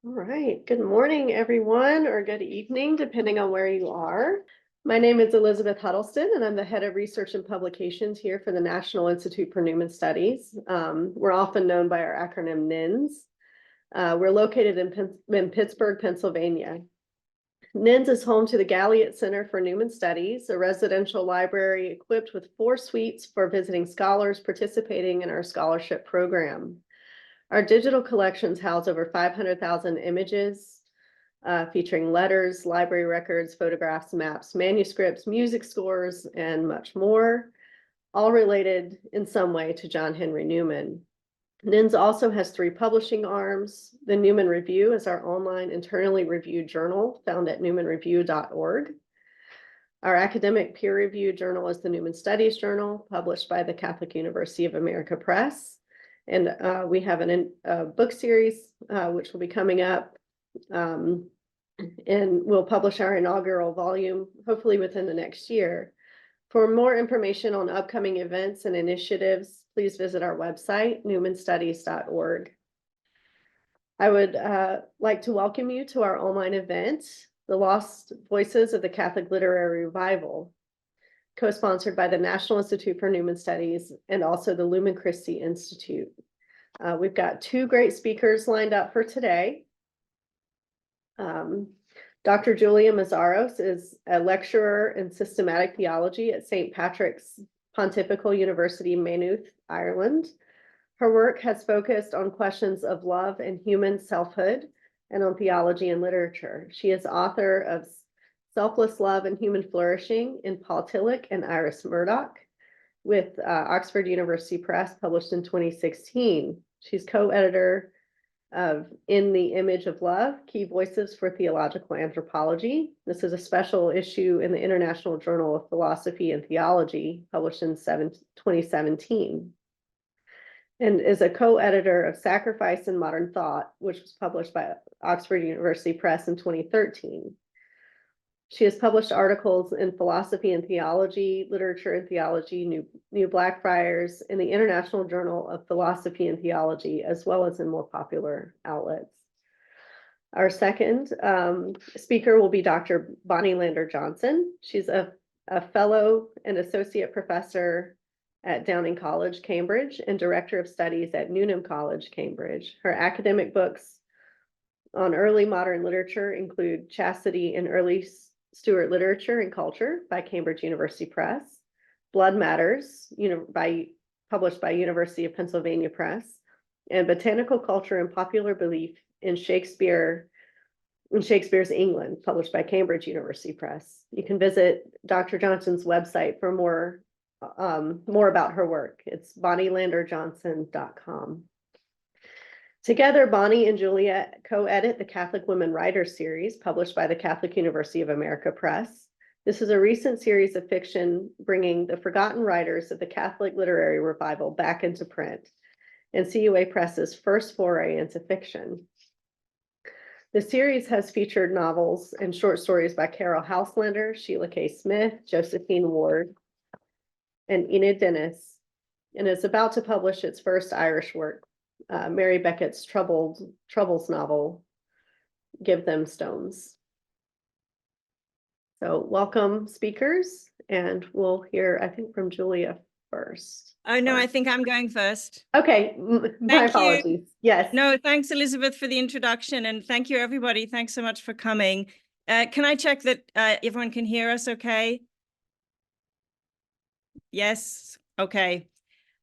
All right. Good morning, everyone, or good evening, depending on where you are. My name is Elizabeth Huddleston, and I'm the head of research and publications here for the National Institute for Newman Studies. We're often known by our acronym NINS. We're located in Pittsburgh, Pennsylvania. NINS is home to the Galliot Center for Newman Studies, a residential library equipped with 4 suites for visiting scholars participating in our scholarship program. Our digital collections house over 500,000 images, featuring letters, library records, photographs, maps, manuscripts, music scores, and much more, all related in some way to John Henry Newman. NINS also has 3 publishing arms. The Newman Review is our online internally reviewed journal found at newmanreview.org. Our academic peer-reviewed journal is the Newman Studies Journal, published by the Catholic University of America Press. And we have a book series, which will be coming up. And we'll publish our inaugural volume, hopefully within the next year. For more information on upcoming events and initiatives, please visit our website, newmanstudies.org. I would like to welcome you to our online event, The Lost Voices of the Catholic Literary Revival, co-sponsored by the National Institute for Newman Studies and also the Lumen Christi Institute. We've got 2 great speakers lined up for today. Dr. Julia Meszaros is a lecturer in systematic theology at St. Patrick's Pontifical University, Maynooth, Ireland. Her work has focused on questions of love and human selfhood and on theology and literature. She is author of Selfless Love and Human Flourishing in Paul Tillich and Iris Murdoch with Oxford University Press, published in 2016. She's co-editor of In the Image of Love, Key Voices for Theological Anthropology. This is a special issue in the International Journal of Philosophy and Theology, published in 2017. And is a co-editor of Sacrifice and Modern Thought, which was published by Oxford University Press in 2013. She has published articles in Philosophy and Theology, Literature and Theology, New Blackfriars, in the International Journal of Philosophy and Theology, as well as in more popular outlets. Our second speaker will be Dr. Bonnie Lander-Johnson. She's a fellow and associate professor at Downing College, Cambridge, and director of studies at Newnham College, Cambridge. Her academic books on early modern literature include Chastity in Early Stuart Literature and Culture by Cambridge University Press, Blood Matters, published by University of Pennsylvania Press, and Botanical Culture and Popular Belief in Shakespeare's England, published by Cambridge University Press. You can visit Dr. Johnson's website for more about her work. It's bonnielanderjohnson.com. Together, Bonnie and Julia co-edit the Catholic Women Writers series, published by the Catholic University of America Press. This is a recent series of fiction bringing the forgotten writers of the Catholic literary revival back into print, and CUA Press's first foray into fiction. The series has featured novels and short stories by Carol Houselander, Sheila K. Smith, Josephine Ward, and Enid Dennis, and is about to publish its first Irish work, Mary Beckett's Troubles novel, Give Them Stones. So welcome, speakers, and we'll hear, I think, from Julia first. Oh, no, I think I'm going first. Okay, my apologies. Yes. No, thanks, Elizabeth, for the introduction, and thank you, everybody. Thanks so much for coming. Can I check that everyone can hear us okay? Yes, okay.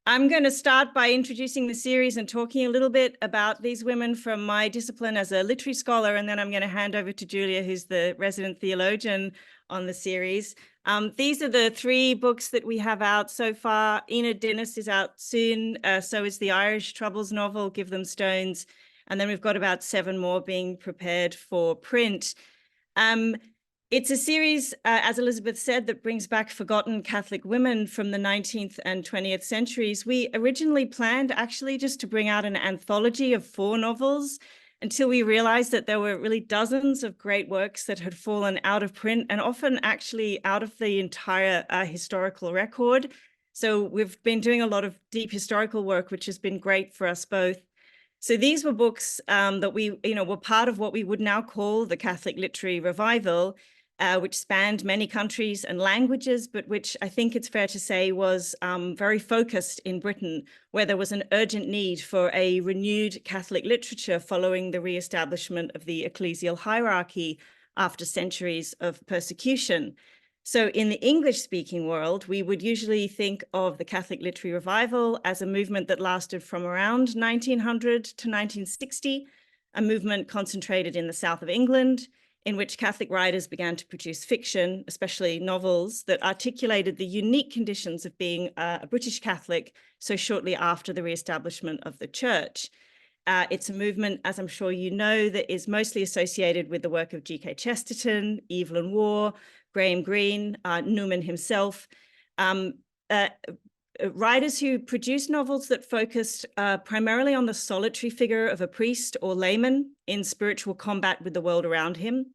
I'm going to start by introducing the series and talking a little bit about these women from my discipline as a literary scholar, and then I'm going to hand over to Julia, who's the resident theologian on the series. These are the 3 books that we have out so far. Enid Dennis is out soon, so is the Irish Troubles novel, Give Them Stones, and then we've got about 7 more being prepared for print. It's a series, as Elizabeth said, that brings back forgotten Catholic women from the 19th and 20th centuries. We originally planned actually just to bring out an anthology of 4 novels until we realized that there were really dozens of great works that had fallen out of print and often actually out of the entire historical record. So we've been doing a lot of deep historical work, which has been great for us both. So these were books that were part of what we would now call the Catholic Literary Revival, which spanned many countries and languages, but which I think it's fair to say was very focused in Britain, where there was an urgent need for a renewed Catholic literature following the reestablishment of the ecclesial hierarchy after centuries of persecution. So in the English-speaking world, we would usually think of the Catholic Literary Revival as a movement that lasted from around 1900 to 1960, a movement concentrated in the south of England, in which Catholic writers began to produce fiction, especially novels, that articulated the unique conditions of being a British Catholic so shortly after the reestablishment of the Church. It's a movement, as I'm sure you know, that is mostly associated with the work of G.K. Chesterton, Evelyn Waugh, Waugh and Greene, Newman himself, writers who produced novels that focused primarily on the solitary figure of a priest or layman in spiritual combat with the world around him.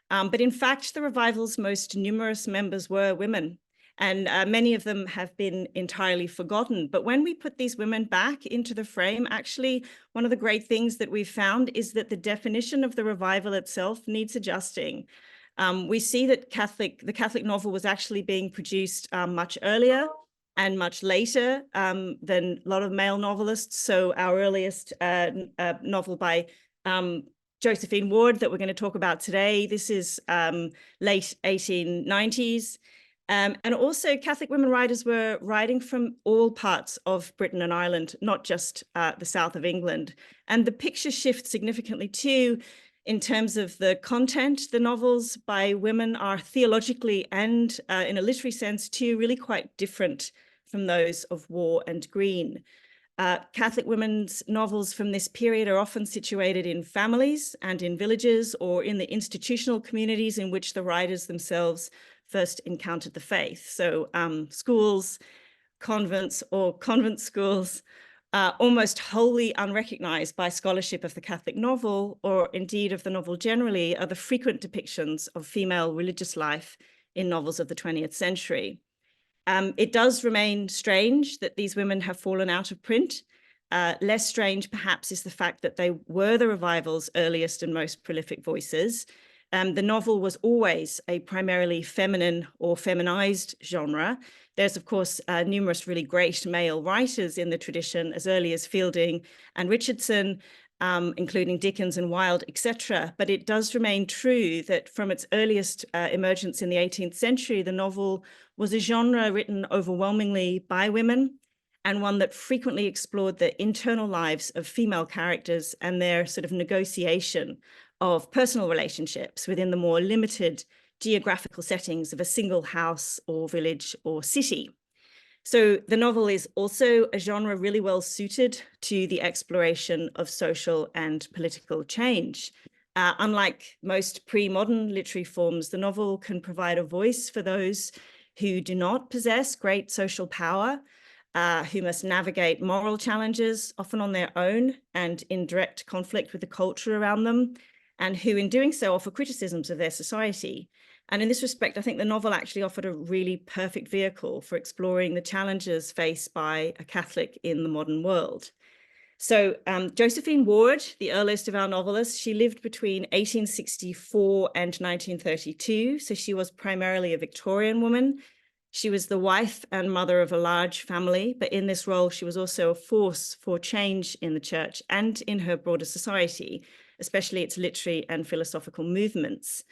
But in fact, the revival's most numerous members were women, and many of them have been entirely forgotten. But when we put these women back into the frame, actually, one of the great things that we've found is that the definition of the revival itself needs adjusting. We see that the Catholic novel was actually being produced much earlier and much later than a lot of male novelists. So our earliest novel by Josephine Ward that we're going to talk about today, this is late 1890s. And also Catholic women writers were writing from all parts of Britain and Ireland, not just the south of England. And the picture shifts significantly too in terms of the content. The novels by women are theologically and in a literary sense too really quite different from those of Waugh and Greene. Catholic women's novels from this period are often situated in families and in villages or in the institutional communities in which the writers themselves first encountered the faith. So schools, convents or convent schools, almost wholly unrecognized by scholarship of the Catholic novel, or indeed of the novel generally, are the frequent depictions of female religious life in novels of the 20th century. It does remain strange that these women have fallen out of print. Less strange, perhaps, is the fact that they were the revival's earliest and most prolific voices. The novel was always a primarily feminine or feminized genre. There's, of course, numerous really great male writers in the tradition, as early as Fielding and Richardson, including Dickens and Wilde, etc. But it does remain true that from its earliest emergence in the 18th century, the novel was a genre written overwhelmingly by women, and one that frequently explored the internal lives of female characters and their sort of negotiation of personal relationships within the more limited geographical settings of a single house or village or city. So the novel is also a genre really well suited to the exploration of social and political change. Unlike most pre-modern literary forms, the novel can provide a voice for those who do not possess great social power, who must navigate moral challenges, often on their own and in direct conflict with the culture around them, and who in doing so offer criticisms of their society. And in this respect, I think the novel actually offered a really perfect vehicle for exploring the challenges faced by a Catholic in the modern world. So Josephine Ward, the earliest of our novelists, she lived between 1864 and 1932. So she was primarily a Victorian woman. She was the wife and mother of a large family, but in this role, she was also a force for change in the church and in her broader society, especially its literary and philosophical movements.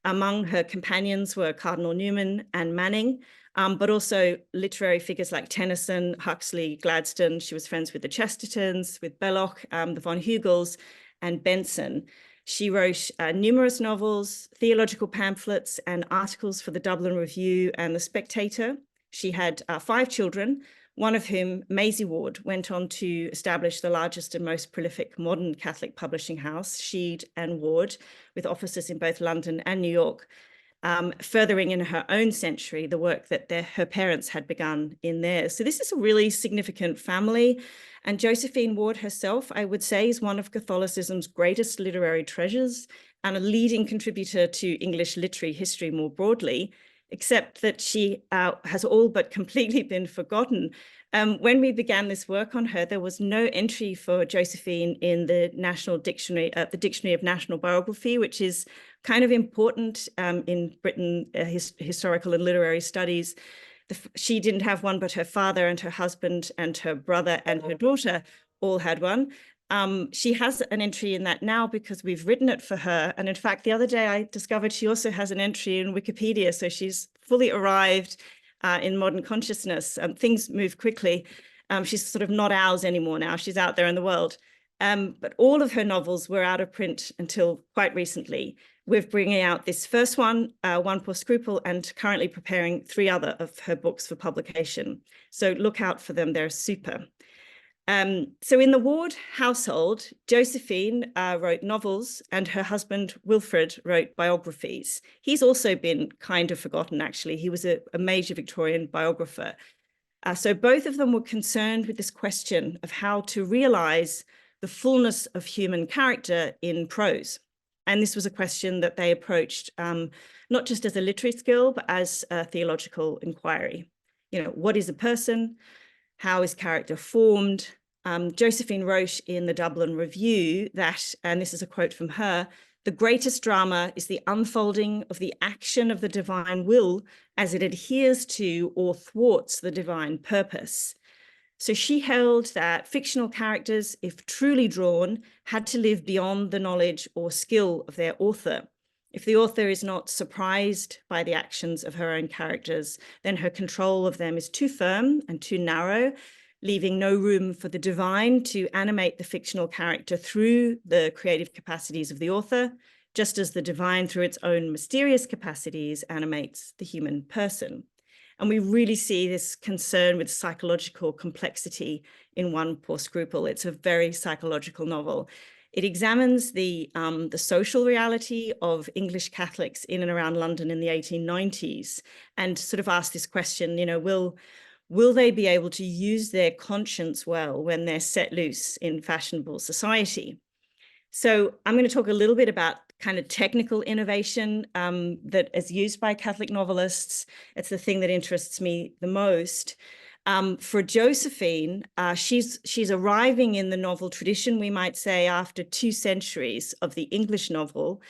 Among her companions were Cardinal Newman and Manning, but also literary figures like Tennyson, Huxley, Gladstone. She was friends with the Chestertons, with Belloc, the von Hugels, and Benson. She wrote numerous novels, theological pamphlets, and articles for the Dublin Review and the Spectator. She had 5 children, one of whom, Maisie Ward, went on to establish the largest and most prolific modern Catholic publishing house, Sheed and Ward, with offices in both London and New York, furthering in her own century the work that her parents had begun in theirs. So this is a really significant family. And Josephine Ward herself, I would say, is one of Catholicism's greatest literary treasures and a leading contributor to English literary history more broadly, except that she has all but completely been forgotten. When we began this work on her, there was no entry for Josephine in the National Dictionary, the Dictionary of National Biography, which is kind of important in Britain, historical and literary studies. She didn't have one, but her father and her husband and her brother and her daughter all had one. She has an entry in that now because we've written it for her. And in fact, the other day I discovered she also has an entry in Wikipedia. So she's fully arrived in modern consciousness. Things move quickly. She's sort of not ours anymore now. She's out there in the world. But all of her novels were out of print until quite recently. We're bringing out this first one, One Poor Scruple, and currently preparing 3 other of her books for publication. So look out for them. They're super. So in the Ward household, Josephine wrote novels and her husband Wilfred wrote biographies. He's also been kind of forgotten, actually. He was a major Victorian biographer. So both of them were concerned with this question of how to realize the fullness of human character in prose. And this was a question that they approached not just as a literary skill, but as a theological inquiry. You know, what is a person? How is character formed? Josephine wrote in the Dublin Review that, and this is a quote from her, "The greatest drama is the unfolding of the action of the divine will as it adheres to or thwarts the divine purpose." So she held that fictional characters, if truly drawn, had to live beyond the knowledge or skill of their author. If the author is not surprised by the actions of her own characters, then her control of them is too firm and too narrow, leaving no room for the divine to animate the fictional character through the creative capacities of the author, just as the divine, through its own mysterious capacities, animates the human person. And we really see this concern with psychological complexity in One Poor Scruple. It's a very psychological novel. It examines the social reality of English Catholics in and around London in the 1890s and sort of asks this question, you know, will they be able to use their conscience well when they're set loose in fashionable society? So I'm going to talk a little bit about kind of technical innovation that is used by Catholic novelists. It's the thing that interests me the most. For Josephine, she's arriving in the novel tradition, we might say, after 2 centuries of the English novel,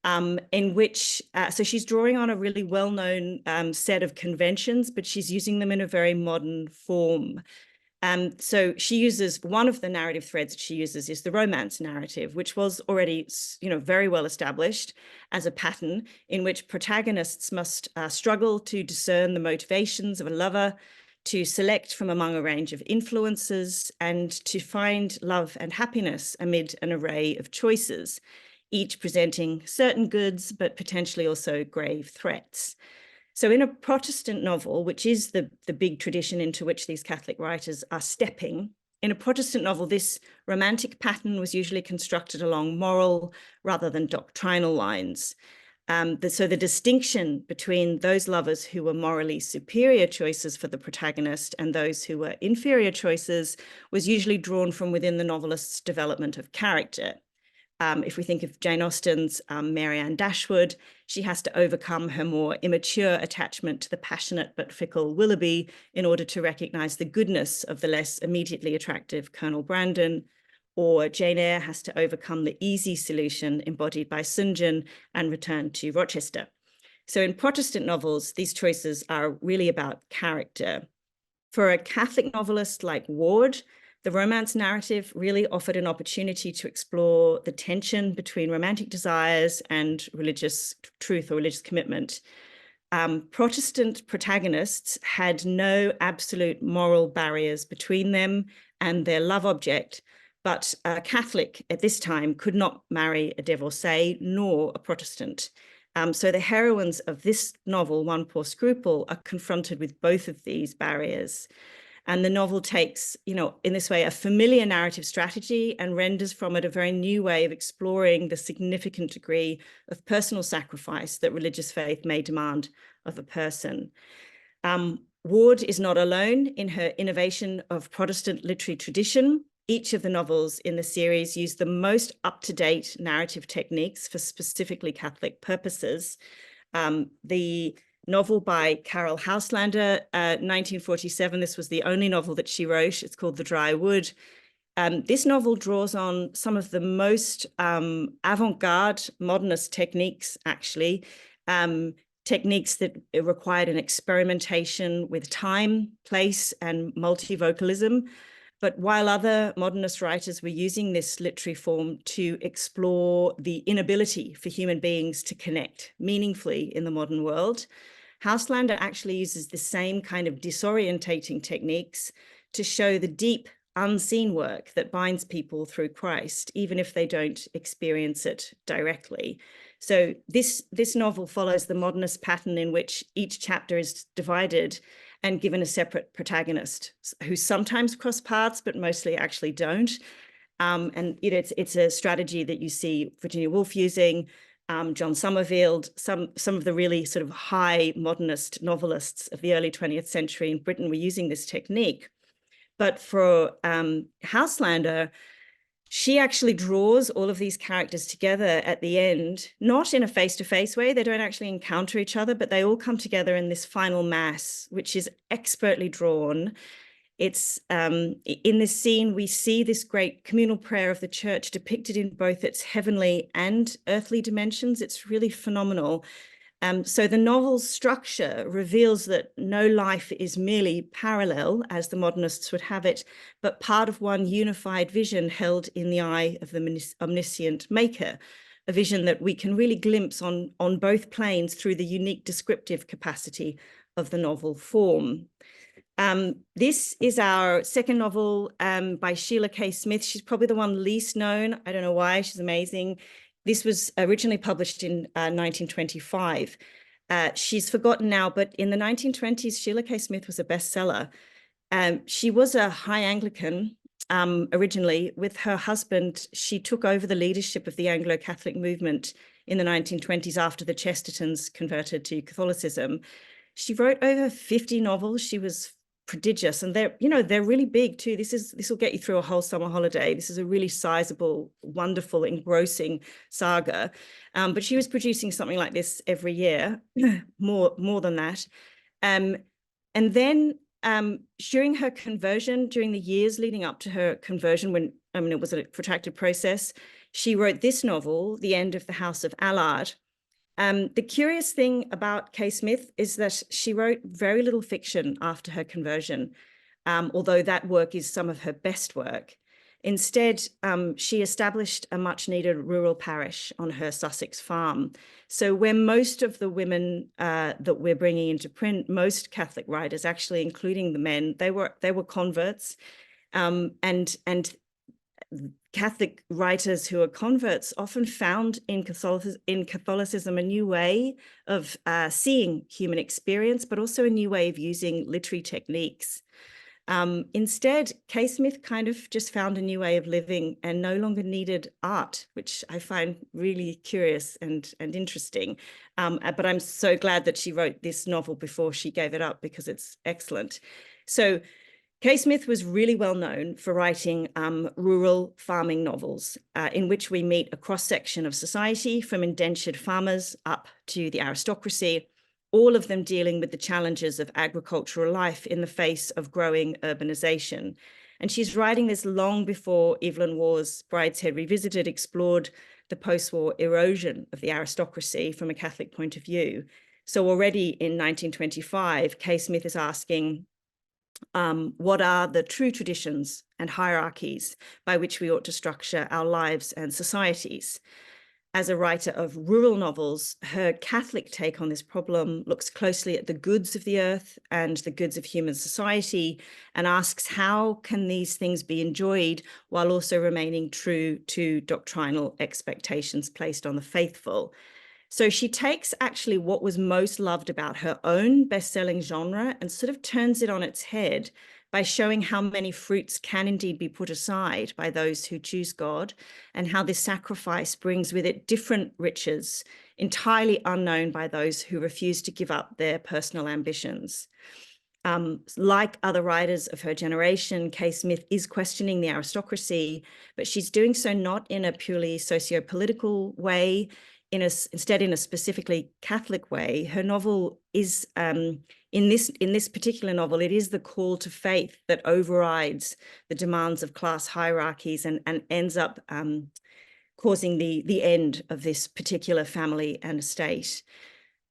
in which, so she's drawing on a really well-known set of conventions, but she's using them in a very modern form. So she uses, one of the narrative threads that she uses is the romance narrative, which was already, you know, very well established as a pattern in which protagonists must struggle to discern the motivations of a lover, to select from among a range of influences, and to find love and happiness amid an array of choices, each presenting certain goods, but potentially also grave threats. So in a Protestant novel, which is the big tradition into which these Catholic writers are stepping, in a Protestant novel, this romantic pattern was usually constructed along moral rather than doctrinal lines. So the distinction between those lovers who were morally superior choices for the protagonist and those who were inferior choices was usually drawn from within the novelist's development of character. If we think of Jane Austen's Mary Ann Dashwood, she has to overcome her more immature attachment to the passionate but fickle Willoughby in order to recognize the goodness of the less immediately attractive Colonel Brandon. Or Jane Eyre has to overcome the easy solution embodied by St. John and return to Rochester. So in Protestant novels, these choices are really about character. For a Catholic novelist like Ward, the romance narrative really offered an opportunity to explore the tension between romantic desires and religious truth or religious commitment. Protestant protagonists had no absolute moral barriers between them and their love object, but a Catholic at this time could not marry a divorcee nor a Protestant. So the heroines of this novel, One Poor Scruple, are confronted with both of these barriers. And the novel takes, you know, in this way, a familiar narrative strategy and renders from it a very new way of exploring the significant degree of personal sacrifice that religious faith may demand of a person. Ward is not alone in her innovation of Protestant literary tradition. Each of the novels in the series use the most up-to-date narrative techniques for specifically Catholic purposes. The novel by Carol Houselander, 1947. This was the only novel that she wrote. It's called The Dry Wood. This novel draws on some of the most avant-garde modernist techniques, actually, techniques that required an experimentation with time, place, and multivocalism. But while other modernist writers were using this literary form to explore the inability for human beings to connect meaningfully in the modern world, Houselander actually uses the same kind of disorientating techniques to show the deep unseen work that binds people through Christ, even if they don't experience it directly. So this novel follows the modernist pattern in which each chapter is divided and given a separate protagonist who sometimes cross paths, but mostly actually don't. And it's a strategy that you see Virginia Woolf using, John Somerville, some of the really sort of high modernist novelists of the early 20th century in Britain were using this technique. But for Houselander, she actually draws all of these characters together at the end, not in a face-to-face way. They don't actually encounter each other, but they all come together in this final mass, which is expertly drawn. It's in this scene, we see this great communal prayer of the church depicted in both its heavenly and earthly dimensions. It's really phenomenal. So the novel's structure reveals that no life is merely parallel, as the modernists would have it, but part of one unified vision held in the eye of the omniscient maker, a vision that we can really glimpse on both planes through the unique descriptive capacity of the novel form. This is our second novel by Sheila K. Smith. She's probably the one least known. I don't know why, she's amazing. This was originally published in 1925. She's forgotten now, but in the 1920s, Sheila K. Smith was a bestseller. She was a high Anglican originally. With her husband, she took over the leadership of the Anglo-Catholic movement in the 1920s after the Chestertons converted to Catholicism. She wrote over 50 novels. She was prodigious, and they're really big too. This will get you through a whole summer holiday. This is a really sizable, wonderful, engrossing saga. But she was producing something like this every year, more than that. And then during her conversion, during the years leading up to her conversion, it was a protracted process, she wrote this novel, The End of the House of Allard. The curious thing about Kay Smith is that she wrote very little fiction after her conversion, although that work is some of her best work. Instead, she established a much needed rural parish on her Sussex farm. So where most of the women that we're bringing into print, most Catholic writers, actually including the men, they were converts, and Catholic writers who are converts often found in Catholicism a new way of seeing human experience, but also a new way of using literary techniques. Instead, Kay Smith kind of just found a new way of living and no longer needed art, which I find really curious and interesting. But I'm so glad that she wrote this novel before she gave it up, because it's excellent. So Kay Smith was really well known for writing rural farming novels in which we meet a cross-section of society, from indentured farmers up to the aristocracy, all of them dealing with the challenges of agricultural life in the face of growing urbanization. And she's writing this long before Evelyn Waugh's Brideshead Revisited explored the post-war erosion of the aristocracy from a Catholic point of view. So already in 1925, Kay Smith is asking, what are the true traditions and hierarchies by which we ought to structure our lives and societies? As a writer of rural novels, her Catholic take on this problem looks closely at the goods of the earth and the goods of human society, and asks, how can these things be enjoyed while also remaining true to doctrinal expectations placed on the faithful? So she takes actually what was most loved about her own best-selling genre and sort of turns it on its head by showing how many fruits can indeed be put aside by those who choose God, and how this sacrifice brings with it different riches entirely unknown by those who refuse to give up their personal ambitions. Like other writers of her generation, Kay Smith is questioning the aristocracy, but she's doing so not in a purely socio-political way. instead in a specifically Catholic way. Her novel is, in this particular novel, it is the call to faith that overrides the demands of class hierarchies and ends up causing the end of this particular family and estate.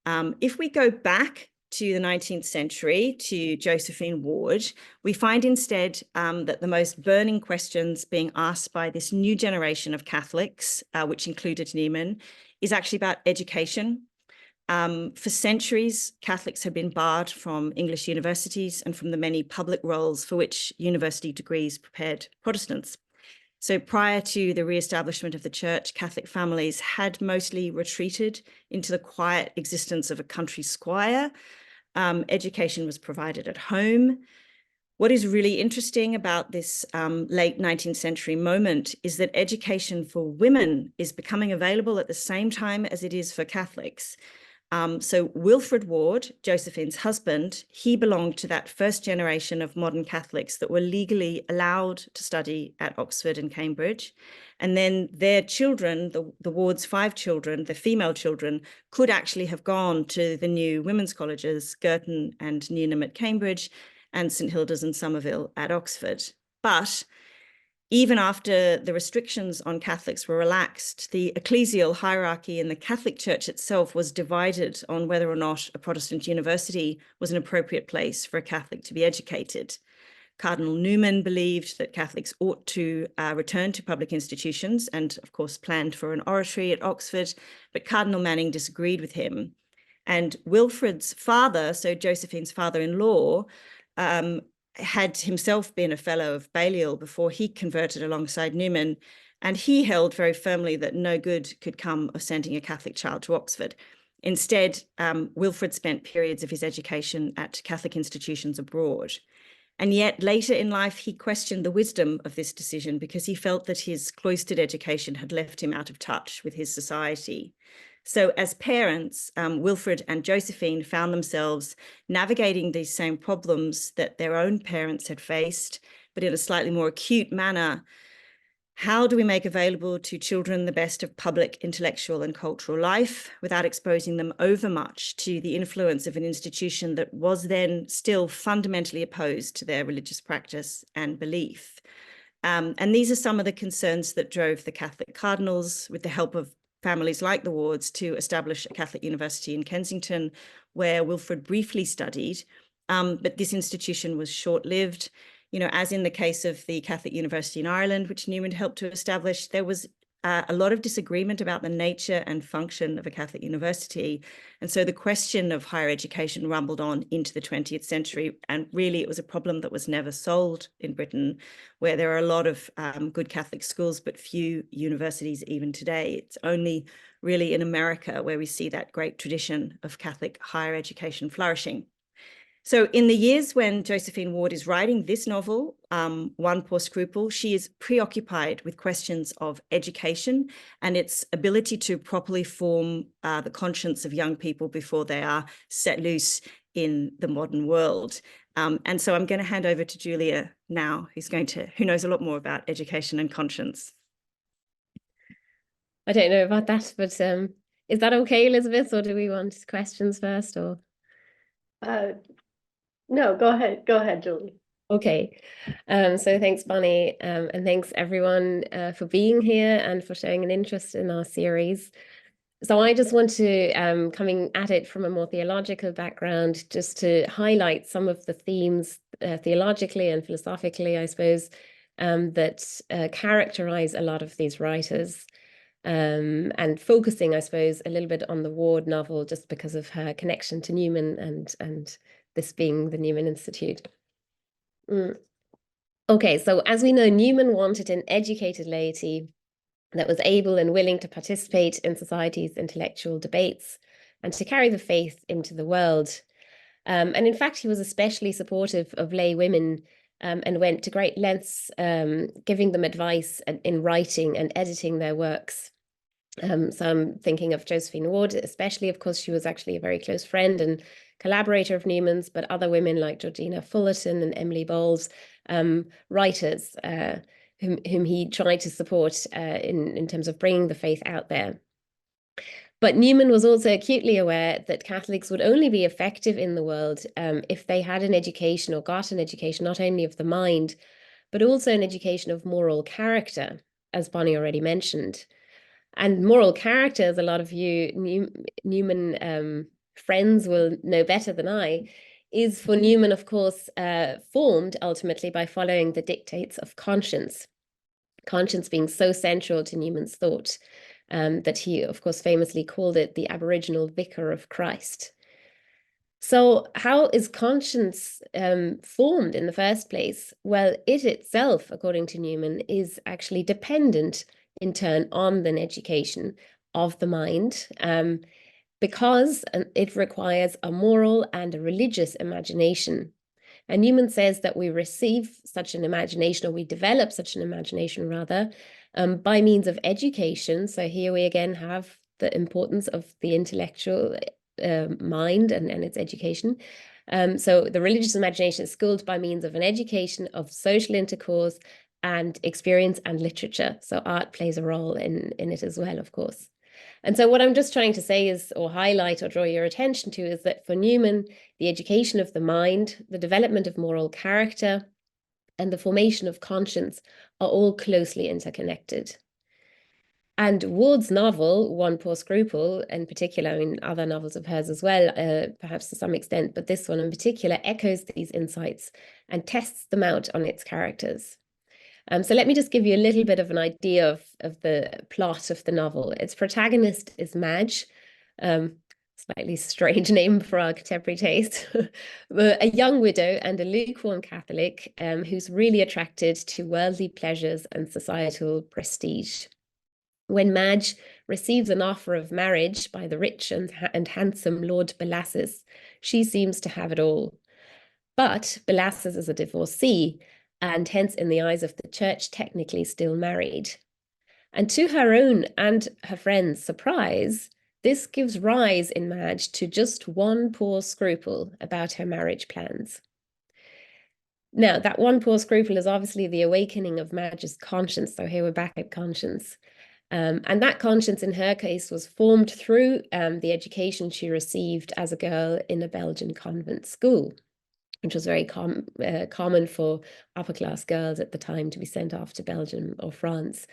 If we go back to the 19th century, to Josephine Ward, we find instead that the most burning questions being asked by this new generation of Catholics, which included Newman, is actually about education. For centuries, Catholics have been barred from English universities and from the many public roles for which university degrees prepared Protestants. So prior to the re-establishment of the church, Catholic families had mostly retreated into the quiet existence of a country squire. Education was provided at home. What is really interesting about this late 19th century moment is that education for women is becoming available at the same time as it is for Catholics. So Wilfrid Ward, Josephine's husband, he belonged to that first generation of modern Catholics that were legally allowed to study at Oxford and Cambridge. And then their children, the Ward's 5 children, the female children, could actually have gone to the new women's colleges, Girton and Newnham at Cambridge, and St Hilda's and Somerville at Oxford. But even after the restrictions on Catholics were relaxed, the ecclesial hierarchy in the Catholic Church itself was divided on whether or not a Protestant university was an appropriate place for a Catholic to be educated. Cardinal Newman believed that Catholics ought to return to public institutions and, of course, planned for an oratory at Oxford, but Cardinal Manning disagreed with him. And Wilfrid's father, so Josephine's father-in-law, had himself been a fellow of Balliol before he converted alongside Newman, and he held very firmly that no good could come of sending a Catholic child to Oxford. Instead, Wilfrid spent periods of his education at Catholic institutions abroad. And yet later in life, he questioned the wisdom of this decision because he felt that his cloistered education had left him out of touch with his society. So as parents, Wilfrid and Josephine found themselves navigating these same problems that their own parents had faced, but in a slightly more acute manner. How do we make available to children the best of public, intellectual and cultural life without exposing them overmuch to the influence of an institution that was then still fundamentally opposed to their religious practice and belief? And these are some of the concerns that drove the Catholic cardinals, with the help of families like the Wards, to establish a Catholic university in Kensington, where Wilfrid briefly studied, but this institution was short-lived. You know, as in the case of the Catholic University in Ireland, which Newman helped to establish, there was a lot of disagreement about the nature and function of a Catholic university. And so the question of higher education rumbled on into the 20th century. And really, it was a problem that was never solved in Britain, where there are a lot of good Catholic schools, but few universities even today. It's only really in America where we see that great tradition of Catholic higher education flourishing. So in the years when Josephine Ward is writing this novel, One Poor Scruple, she is preoccupied with questions of education and its ability to properly form the conscience of young people before they are set loose in the modern world. And so I'm going to hand over to Julia now, who knows a lot more about education and conscience. I don't know about that, but is that okay, Elizabeth, or do we want questions first? Or no, go ahead, Julie. Okay, so thanks, Bonnie, and thanks everyone for being here and for showing an interest in our series. So I just want to, coming at it from a more theological background, just to highlight some of the themes theologically and philosophically, I suppose, that characterize a lot of these writers, and focusing, I suppose, a little bit on the Ward novel, just because of her connection to Newman and this being the Newman Institute. Okay, so as we know, Newman wanted an educated laity that was able and willing to participate in society's intellectual debates and to carry the faith into the world. And in fact, he was especially supportive of lay women, and went to great lengths, giving them advice in writing and editing their works. So I'm thinking of Josephine Ward, especially. Of course, she was actually a very close friend and collaborator of Newman's, but other women like Georgina Fullerton and Emily Bowles, writers whom he tried to support in terms of bringing the faith out there. But Newman was also acutely aware that Catholics would only be effective in the world if they had an education, or got an education, not only of the mind, but also an education of moral character, as Bonnie already mentioned. And moral character, as a lot of you Newman friends will know better than I, is for Newman, of course, formed ultimately by following the dictates of conscience. Conscience being so central to Newman's thought that he, of course, famously called it the aboriginal vicar of Christ. So how is conscience formed in the first place? Well, it itself, according to Newman, is actually dependent in turn on an education of the mind, because it requires a moral and a religious imagination. And Newman says that we receive such an imagination, or we develop such an imagination rather, by means of education. So here we again have the importance of the intellectual mind and its education. So the religious imagination is schooled by means of an education of social intercourse and experience and literature. So art plays a role in it as well, of course. And so what I'm just trying to say is, or highlight or draw your attention to, is that for Newman, the education of the mind, the development of moral character, and the formation of conscience are all closely interconnected. And Ward's novel, One Poor Scruple, in particular, I mean, other novels of hers as well, perhaps to some extent, but this one in particular echoes these insights and tests them out on its characters. So let me just give you a little bit of an idea of the plot of the novel. Its protagonist is Madge, slightly strange name for our contemporary taste, a young widow and a lukewarm Catholic who's really attracted to worldly pleasures and societal prestige. When Madge receives an offer of marriage by the rich and handsome Lord Bellasis, she seems to have it all. But Bellasis is a divorcee, and hence in the eyes of the church technically still married. And to her own and her friends' surprise, this gives rise in Madge to just one poor scruple about her marriage plans. Now, that one poor scruple is obviously the awakening of Madge's conscience. So here we're back at conscience. And that conscience in her case was formed through the education she received as a girl in a Belgian convent school, which was very common for upper-class girls at the time to be sent off to Belgium or France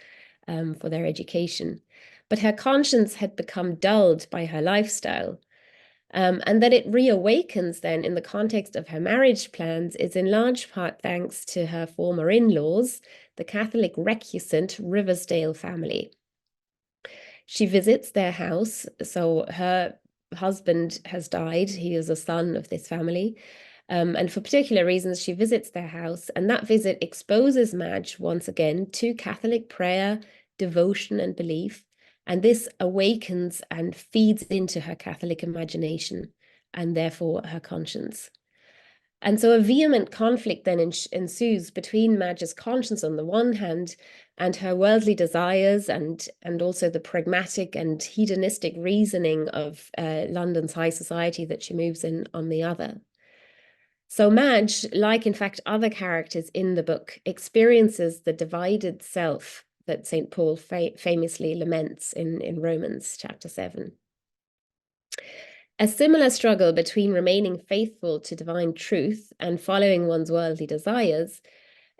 for their education. But her conscience had become dulled by her lifestyle. And that it reawakens then in the context of her marriage plans is in large part thanks to her former in-laws, the Catholic recusant Riversdale family. She visits their house. So her husband has died. He is a son of this family. And for particular reasons, she visits their house, and that visit exposes Madge once again to Catholic prayer, devotion, and belief. And this awakens and feeds into her Catholic imagination and therefore her conscience. And so a vehement conflict then ensues between Madge's conscience on the one hand and her worldly desires and also the pragmatic and hedonistic reasoning of London's high society that she moves in on the other. So Madge, like in fact other characters in the book, experiences the divided self that St. Paul famously laments in Romans chapter 7. A similar struggle between remaining faithful to divine truth and following one's worldly desires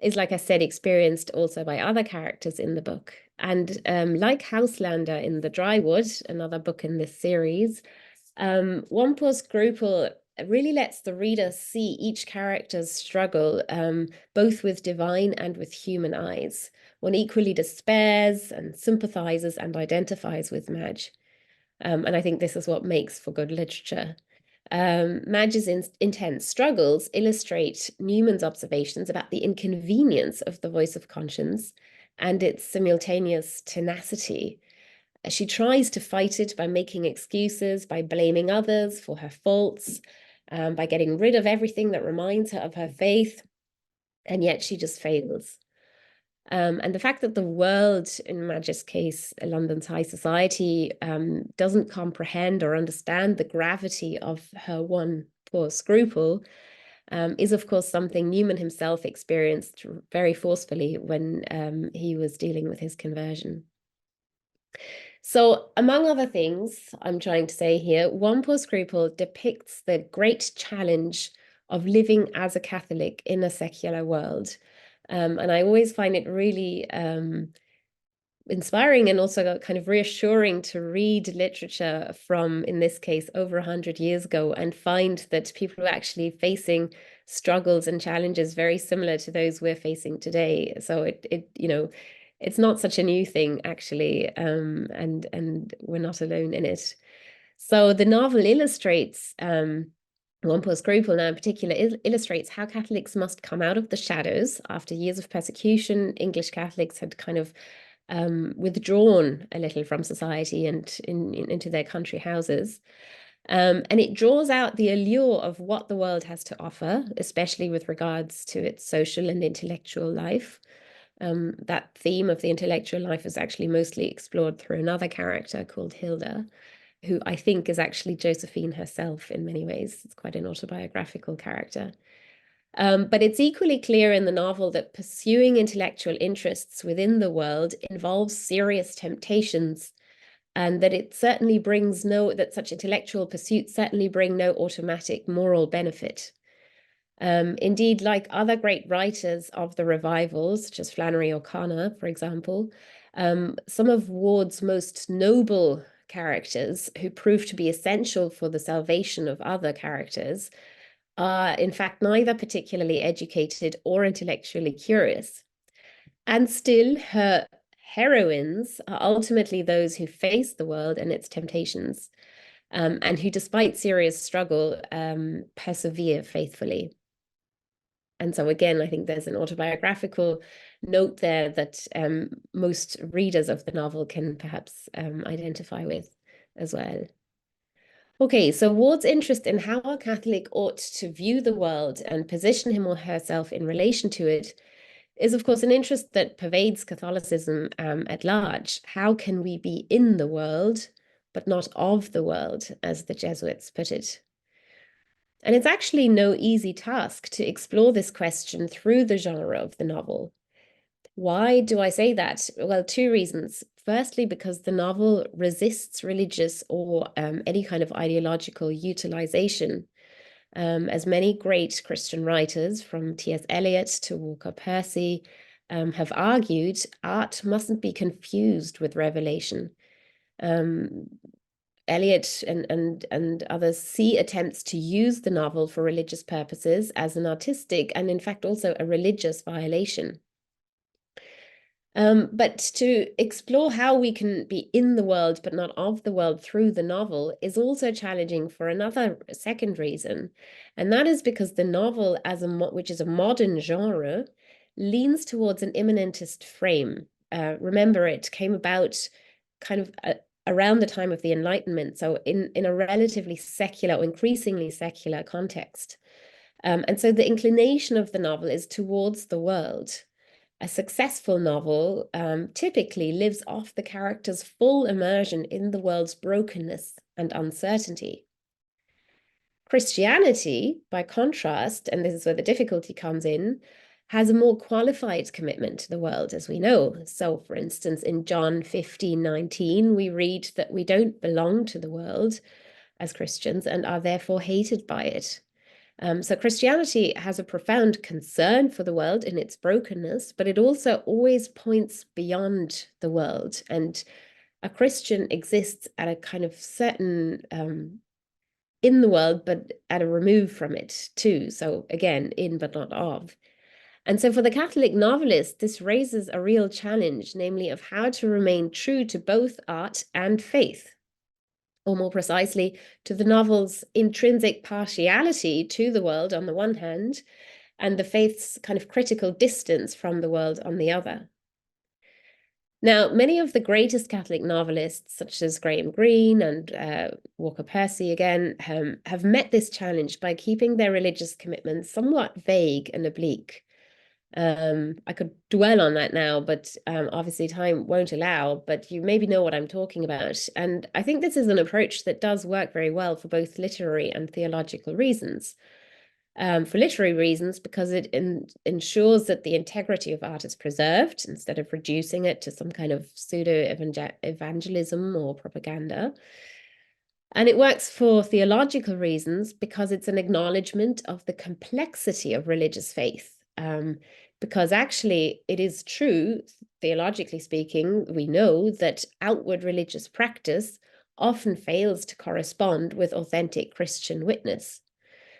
is, like I said, experienced also by other characters in the book. And like Houselander in The Drywood, another book in this series, One Poor Scruple really lets the reader see each character's struggle, both with divine and with human eyes. One equally despairs and sympathizes and identifies with Madge. And I think this is what makes for good literature. Madge's intense struggles illustrate Newman's observations about the inconvenience of the voice of conscience and its simultaneous tenacity. She tries to fight it by making excuses, by blaming others for her faults, by getting rid of everything that reminds her of her faith, and yet she just fails. And the fact that the world, in Madge's case, London's high society, doesn't comprehend or understand the gravity of her one poor scruple is, of course, something Newman himself experienced very forcefully when he was dealing with his conversion. So, among other things, I'm trying to say here, One Poor Scruple depicts the great challenge of living as a Catholic in a secular world. And I always find it really inspiring and also kind of reassuring to read literature from, in this case, over 100 years ago, and find that people are actually facing struggles and challenges very similar to those we're facing today. So it's not such a new thing, actually, and we're not alone in it. So the novel illustrates, One Poor Scruple now in particular, illustrates how Catholics must come out of the shadows after years of persecution. English Catholics had kind of withdrawn a little from society and into their country houses. And it draws out the allure of what the world has to offer, especially with regards to its social and intellectual life. That theme of the intellectual life is actually mostly explored through another character called Hilda, who I think is actually Josephine herself in many ways. It's quite an autobiographical character. But it's equally clear in the novel that pursuing intellectual interests within the world involves serious temptations, and that it certainly brings that such intellectual pursuits certainly bring no automatic moral benefit. Indeed, like other great writers of the revival, such as Flannery O'Connor, for example, some of Ward's most noble characters, who prove to be essential for the salvation of other characters, are in fact neither particularly educated or intellectually curious. And still, her heroines are ultimately those who face the world and its temptations, and who, despite serious struggle, persevere faithfully. And so again, I think there's an autobiographical note there that most readers of the novel can perhaps identify with as well. Okay, so Ward's interest in how a Catholic ought to view the world and position him or herself in relation to it is, of course, an interest that pervades Catholicism at large. How can we be in the world, but not of the world, as the Jesuits put it? And it's actually no easy task to explore this question through the genre of the novel. Why do I say that? Well, two reasons. Firstly, because the novel resists religious or any kind of ideological utilization. As many great Christian writers, from T.S. Eliot to Walker Percy, have argued, art mustn't be confused with revelation. Eliot and others see attempts to use the novel for religious purposes as an artistic and, in fact, also a religious violation. But to explore how we can be in the world but not of the world through the novel is also challenging for another second reason, and that is because the novel, which is a modern genre, leans towards an immanentist frame. Remember, it came about kind of around the time of the Enlightenment, so in a relatively secular or increasingly secular context. And so the inclination of the novel is towards the world. A successful novel typically lives off the character's full immersion in the world's brokenness and uncertainty. Christianity, by contrast, and this is where the difficulty comes in, has a more qualified commitment to the world, as we know. So, for instance, in John 15:19, we read that we don't belong to the world as Christians and are therefore hated by it. So Christianity has a profound concern for the world in its brokenness, but it also always points beyond the world. And a Christian exists at a kind of certain, in the world, but at a remove from it too. So again, in but not of. And so for the Catholic novelist, this raises a real challenge, namely of how to remain true to both art and faith, or more precisely, to the novel's intrinsic partiality to the world on the one hand, and the faith's kind of critical distance from the world on the other. Now, many of the greatest Catholic novelists, such as Graham Greene and Walker Percy again, have met this challenge by keeping their religious commitments somewhat vague and oblique. I could dwell on that now, but obviously time won't allow, but you maybe know what I'm talking about. And I think this is an approach that does work very well for both literary and theological reasons. for literary reasons, because it ensures that the integrity of art is preserved instead of reducing it to some kind of pseudo-evangelism or propaganda. And it works for theological reasons because it's an acknowledgement of the complexity of religious faith. Because actually it is true, theologically speaking, we know that outward religious practice often fails to correspond with authentic Christian witness.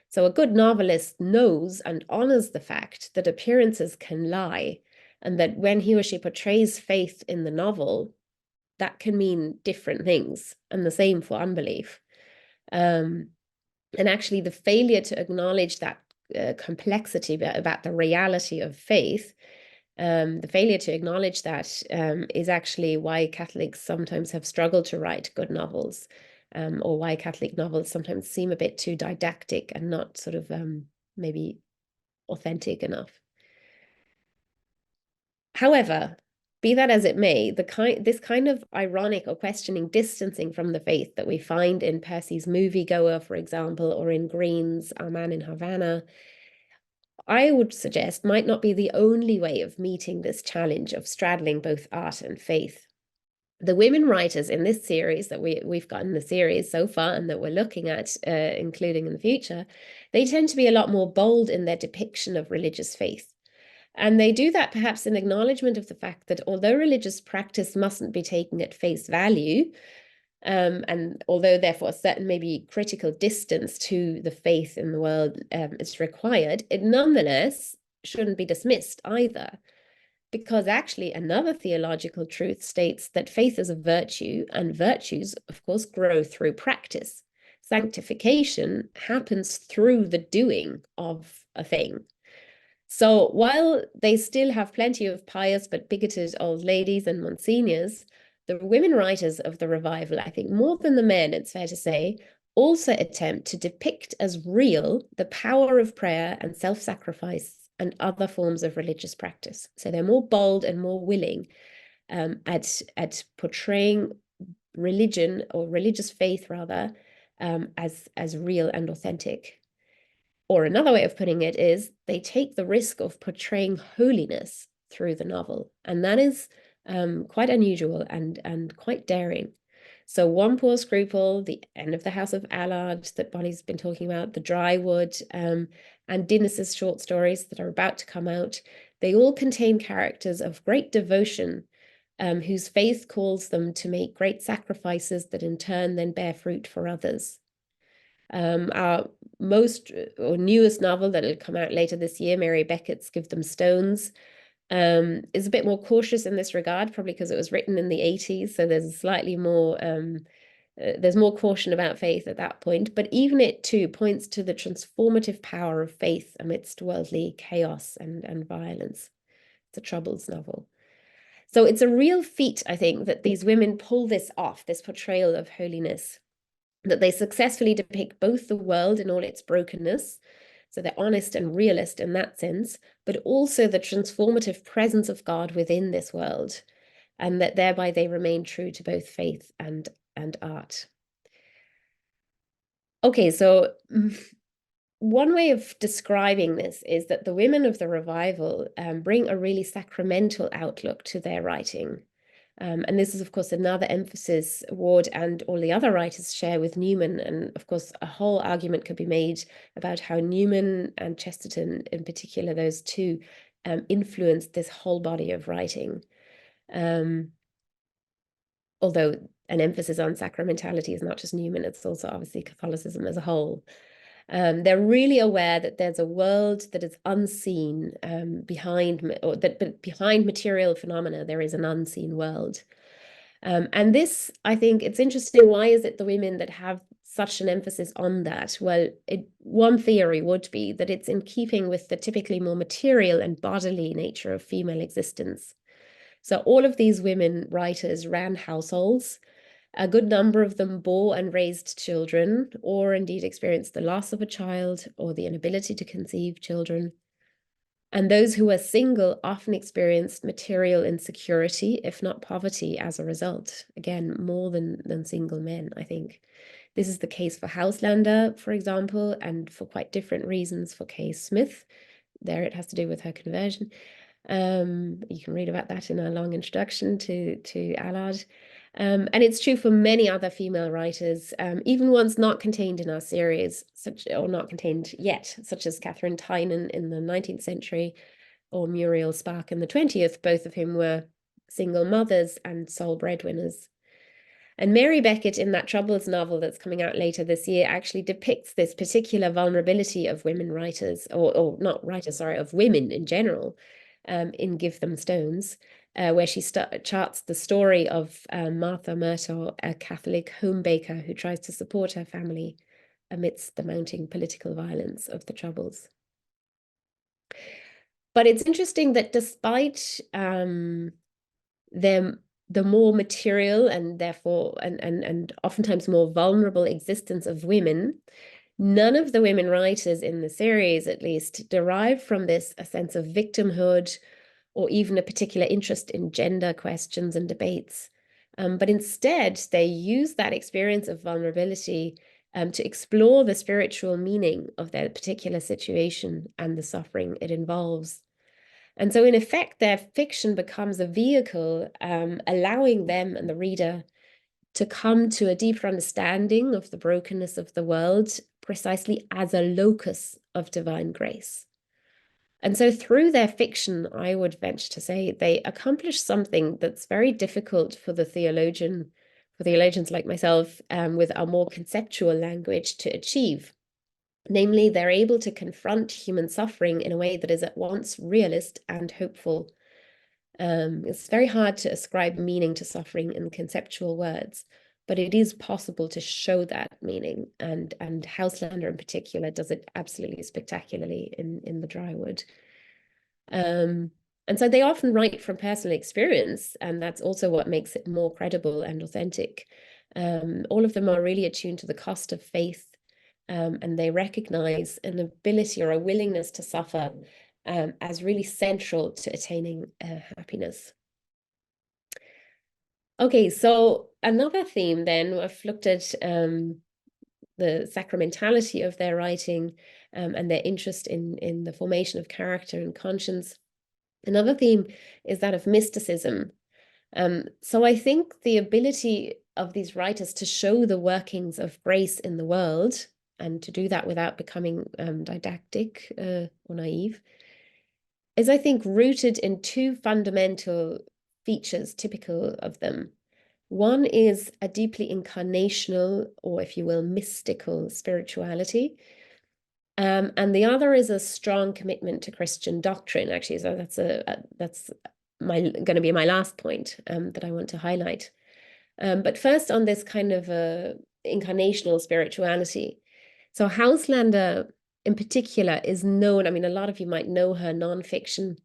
So a good novelist knows and honors the fact that appearances can lie, and that when he or she portrays faith in the novel, that can mean different things, and the same for unbelief. And actually the failure to acknowledge that complexity about the reality of faith, the failure to acknowledge that is actually why Catholics sometimes have struggled to write good novels, or why Catholic novels sometimes seem a bit too didactic and not sort of maybe authentic enough. However, be that as it may, this kind of ironic or questioning distancing from the faith that we find in Percy's Moviegoer, for example, or in Greene's Our Man in Havana, I would suggest might not be the only way of meeting this challenge of straddling both art and faith. The women writers in this series that we've got in the series so far and that we're looking at, including in the future, they tend to be a lot more bold in their depiction of religious faith. And they do that perhaps in acknowledgement of the fact that although religious practice mustn't be taken at face value, and although therefore a certain maybe critical distance to the faith in the world is required, it nonetheless shouldn't be dismissed either. Because actually another theological truth states that faith is a virtue, and virtues, of course, grow through practice. Sanctification happens through the doing of a thing. So while they still have plenty of pious but bigoted old ladies and monsignors, the women writers of the revival, I think more than the men, it's fair to say, also attempt to depict as real the power of prayer and self-sacrifice and other forms of religious practice. So they're more bold and more willing at portraying religion, or religious faith rather, as real and authentic. Or another way of putting it is they take the risk of portraying holiness through the novel. And that is quite unusual and quite daring. So One Poor Scruple, The End of the House of Allard that Bonnie's been talking about, The Drywood, and Dinis's short stories that are about to come out, they all contain characters of great devotion whose faith calls them to make great sacrifices that in turn then bear fruit for others. Our most or newest novel that will come out later this year, Mary Beckett's Give Them Stones, is a bit more cautious in this regard, probably because it was written in the 80s, so there's a slightly more there's more caution about faith at that point, but even it too points to the transformative power of faith amidst worldly chaos and violence. It's a Troubles novel. So it's a real feat, I think, that these women pull this off, this portrayal of holiness, that they successfully depict both the world in all its brokenness, so they're honest and realist in that sense, but also the transformative presence of God within this world, and that thereby they remain true to both faith and art. Okay, so one way of describing this is that the women of the revival bring a really sacramental outlook to their writing. And this is, of course, another emphasis Ward and all the other writers share with Newman. And of course, a whole argument could be made about how Newman and Chesterton, in particular, those two, influenced this whole body of writing. Although an emphasis on sacramentality is not just Newman, it's also obviously Catholicism as a whole. They're really aware that there's a world that is unseen behind material phenomena, there is an unseen world. And this, I think it's interesting, why is it the women that have such an emphasis on that? Well, one theory would be that it's in keeping with the typically more material and bodily nature of female existence. So all of these women writers ran households. A good number of them bore and raised children, or indeed experienced the loss of a child or the inability to conceive children. And those who were single often experienced material insecurity, if not poverty, as a result. Again, more than single men, I think. This is the case for Houselander, for example, and for quite different reasons for Kay Smith. There it has to do with her conversion. You can read about that in a long introduction to Allard. And it's true for many other female writers, even ones not contained in our series, or not contained yet, such as Catherine Tynan in the 19th century, or Muriel Spark in the 20th, both of whom were single mothers and sole breadwinners. And Mary Beckett, in that Troubles novel that's coming out later this year, actually depicts this particular vulnerability of women writers, or not writers, sorry, of women in general, in Give Them Stones, where she charts the story of Martha Murtaugh, a Catholic home baker who tries to support her family amidst the mounting political violence of the Troubles. But it's interesting that despite the more material and therefore and oftentimes more vulnerable existence of women, none of the women writers in the series, at least, derive from this a sense of victimhood or even a particular interest in gender questions and debates. But instead, they use that experience of vulnerability to explore the spiritual meaning of their particular situation and the suffering it involves. And so, in effect, their fiction becomes a vehicle allowing them and the reader to come to a deeper understanding of the brokenness of the world precisely as a locus of divine grace. And so through their fiction, I would venture to say, they accomplish something that's very difficult for theologians like myself, with a more conceptual language to achieve. Namely, they're able to confront human suffering in a way that is at once realist and hopeful. It's very hard to ascribe meaning to suffering in conceptual words, but it is possible to show that meaning. And Houselander in particular does it absolutely spectacularly in The Drywood. And so they often write from personal experience, and that's also what makes it more credible and authentic. All of them are really attuned to the cost of faith. And they recognize an ability or a willingness to suffer as really central to attaining happiness. Okay, so another theme then, I've looked at the sacramentality of their writing and their interest in the formation of character and conscience. Another theme is that of mysticism. So I think the ability of these writers to show the workings of grace in the world, and to do that without becoming didactic or naive, is, I think, rooted in two fundamental features typical of them. One is a deeply incarnational, or if you will, mystical spirituality. And the other is a strong commitment to Christian doctrine, actually. So that's going to be my last point that I want to highlight. But first on this kind of incarnational spirituality. So Houselander in particular is known, I mean, a lot of you might know her nonfiction,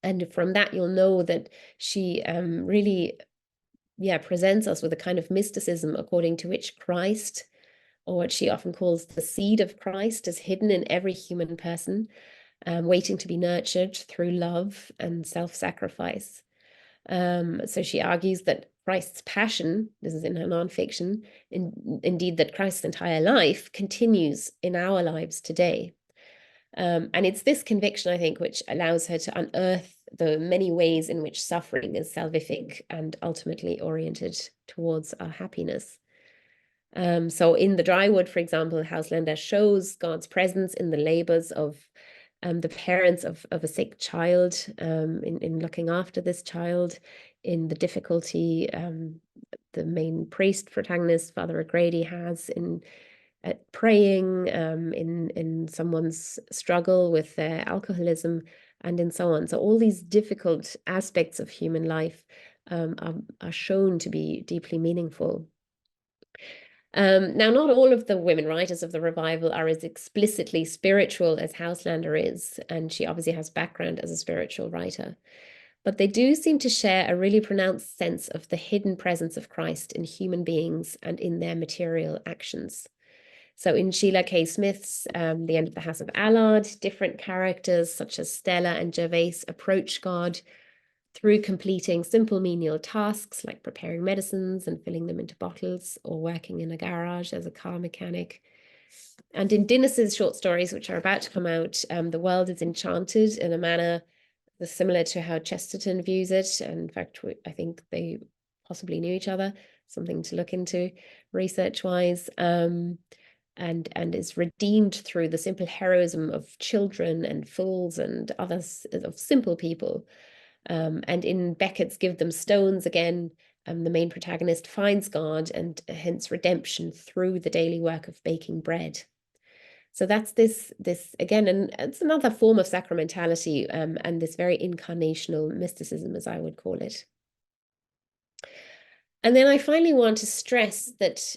and from that you'll know that she really, presents us with a kind of mysticism according to which Christ, or what she often calls the seed of Christ, is hidden in every human person, waiting to be nurtured through love and self-sacrifice. So she argues that Christ's passion, this is in her nonfiction, indeed that Christ's entire life continues in our lives today. And it's this conviction, I think, which allows her to unearth the many ways in which suffering is salvific and ultimately oriented towards our happiness. So in The Drywood, for example, Houselander shows God's presence in the labors of the parents of a sick child, in looking after this child, in the difficulty the main priest protagonist, Father O'Grady, has in praying, in someone's struggle with their alcoholism, and in so on. So all these difficult aspects of human life are shown to be deeply meaningful. Now, not all of the women writers of the revival are as explicitly spiritual as Houselander is, and she obviously has background as a spiritual writer. But they do seem to share a really pronounced sense of the hidden presence of Christ in human beings and in their material actions. So in Sheila K. Smith's The End of the House of Allard, different characters such as Stella and Gervase approach God through completing simple menial tasks like preparing medicines and filling them into bottles, or working in a garage as a car mechanic. And in Dinnis's short stories, which are about to come out, the world is enchanted in a manner that's similar to how Chesterton views it. And in fact, I think they possibly knew each other, something to look into research-wise. And is redeemed through the simple heroism of children and fools and others, of simple people. And in Beckett's Give Them Stones, again, the main protagonist finds God and hence redemption through the daily work of baking bread. So that's this again, and it's another form of sacramentality, and this very incarnational mysticism, as I would call it. And then I finally want to stress that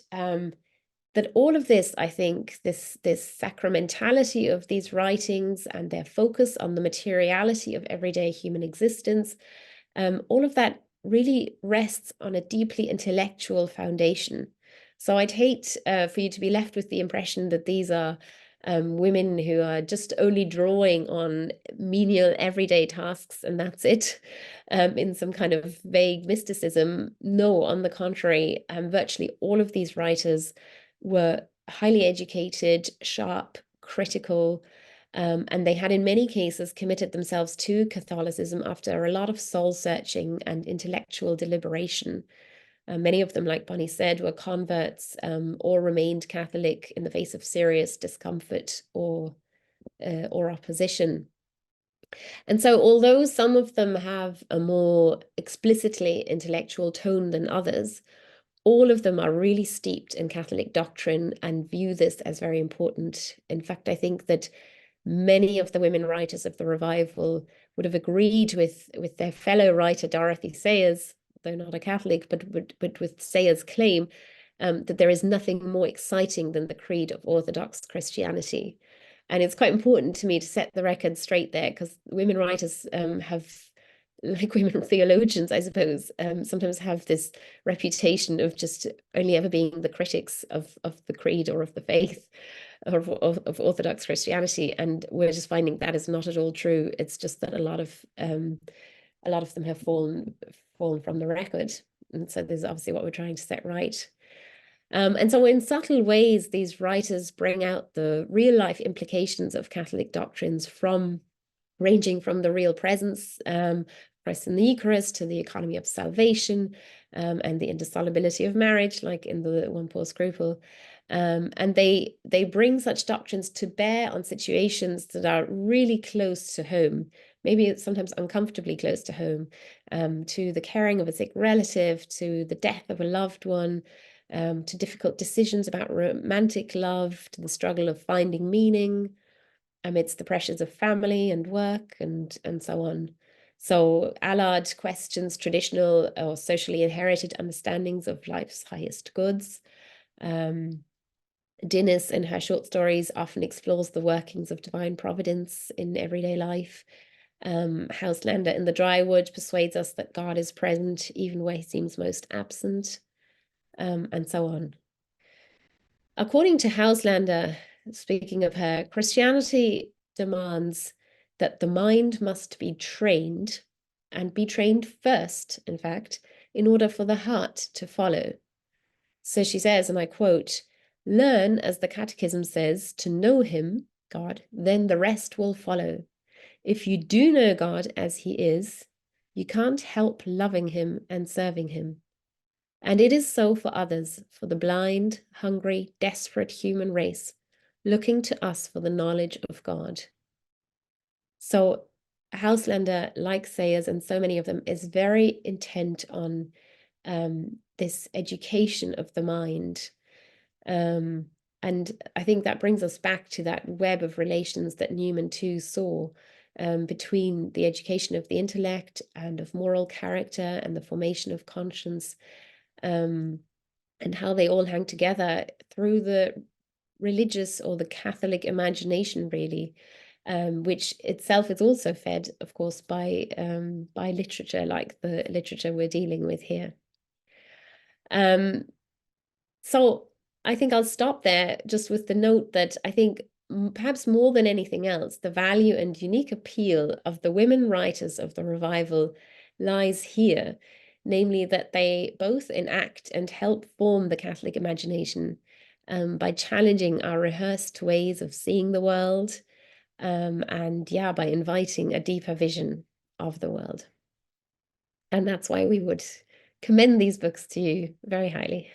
that all of this, I think, this sacramentality of these writings and their focus on the materiality of everyday human existence, all of that really rests on a deeply intellectual foundation. So I'd hate for you to be left with the impression that these are women who are just only drawing on menial everyday tasks and that's it, in some kind of vague mysticism. No, on the contrary, virtually all of these writers were highly educated, sharp, critical, and they had in many cases committed themselves to Catholicism after a lot of soul searching and intellectual deliberation. Many of them, like Bonnie said, were converts or remained Catholic in the face of serious discomfort or opposition. And so although some of them have a more explicitly intellectual tone than others, all of them are really steeped in Catholic doctrine and view this as very important. In fact, I think that many of the women writers of the revival would have agreed with their fellow writer Dorothy Sayers, though not a Catholic, but with Sayers' claim that there is nothing more exciting than the creed of Orthodox Christianity. And it's quite important to me to set the record straight there, because women writers have, like women theologians, I suppose, sometimes have this reputation of just only ever being the critics of the creed or of the faith or of Orthodox Christianity. And we're just finding that is not at all true. It's just that a lot of them have fallen from the record. And so this is obviously what we're trying to set right. And so in subtle ways, these writers bring out the real life implications of Catholic doctrines, ranging from the real presence, Christ in the Eucharist, to the economy of salvation, and the indissolubility of marriage, like in the One Poor Scruple. And they bring such doctrines to bear on situations that are really close to home, maybe sometimes uncomfortably close to home, to the caring of a sick relative, to the death of a loved one, to difficult decisions about romantic love, to the struggle of finding meaning amidst the pressures of family and work, and so on. So Allard questions traditional or socially inherited understandings of life's highest goods. Dinnis, in her short stories, often explores the workings of divine providence in everyday life. Houselander in The Drywood persuades us that God is present even where he seems most absent, and so on. According to Houselander, speaking of her, Christianity demands that the mind must be trained, and be trained first, in fact, in order for the heart to follow. So she says, and I quote, "Learn, as the Catechism says, to know him, God, then the rest will follow. If you do know God as he is, you can't help loving him and serving him. And it is so for others, for the blind, hungry, desperate human race, looking to us for the knowledge of God." So Houselander, like Sayers and so many of them, is very intent on this education of the mind. And I think that brings us back to that web of relations that Newman too saw, between the education of the intellect and of moral character and the formation of conscience, and how they all hang together through the religious or the Catholic imagination, really, which itself is also fed, of course, by literature, like the literature we're dealing with here. So I think I'll stop there just with the note that I think perhaps more than anything else, the value and unique appeal of the women writers of the revival lies here, namely that they both enact and help form the Catholic imagination by challenging our rehearsed ways of seeing the world, and yeah, by inviting a deeper vision of the world. And that's why we would commend these books to you very highly.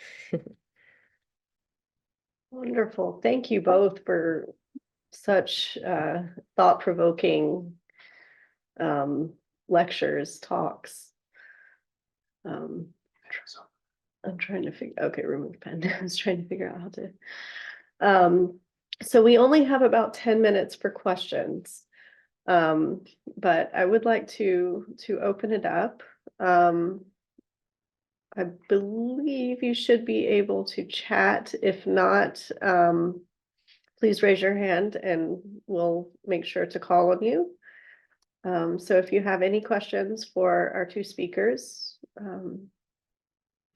Wonderful. Thank you both for such thought-provoking lectures, talks. I'm trying to figure, okay, remove pen. I was trying to figure out how to. So we only have about 10 minutes for questions. But I would like to open it up. I believe you should be able to chat. If not, please raise your hand and we'll make sure to call on you. So if you have any questions for our two speakers,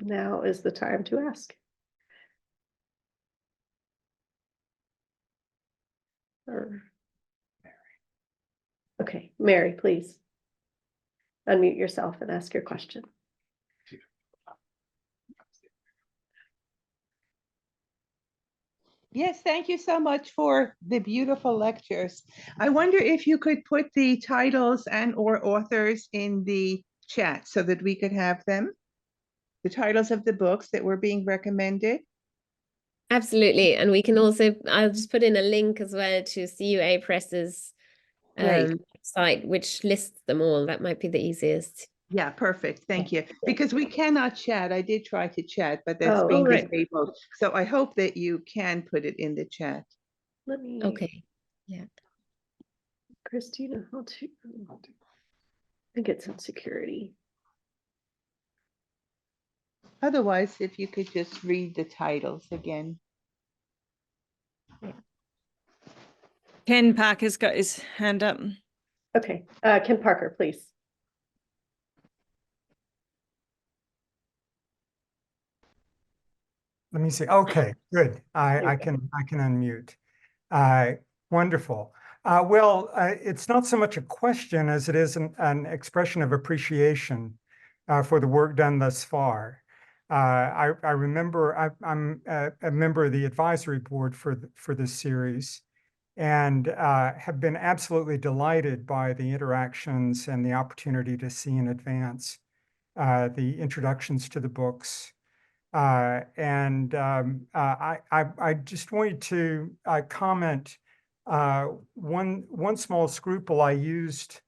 now is the time to ask. Okay, Mary, please unmute yourself and ask your question. Yes, thank you so much for the beautiful lectures. I wonder if you could put the titles and or authors in the chat so that we could have them, the titles of the books that were being recommended. Absolutely. And we can also, I'll just put in a link as well to CUA Press's site, which lists them all. That might be the easiest. Yeah, perfect. Thank you. Because we cannot chat. I did try to chat, but that's being disabled. So I hope that you can put it in the chat. Let me. Okay. Yeah. Christina, how to? I think it's in security. Otherwise, if you could just read the titles again. Ken Parker's got his hand up. Okay, Ken Parker, please. Let me see. Okay, good. I can unmute. Wonderful. Well, it's not so much a question as it is an expression of appreciation for the work done thus far. I remember I'm a member of the advisory board for this series, and have been absolutely delighted by the interactions and the opportunity to see in advance the introductions to the books. I just wanted to comment one small scruple I used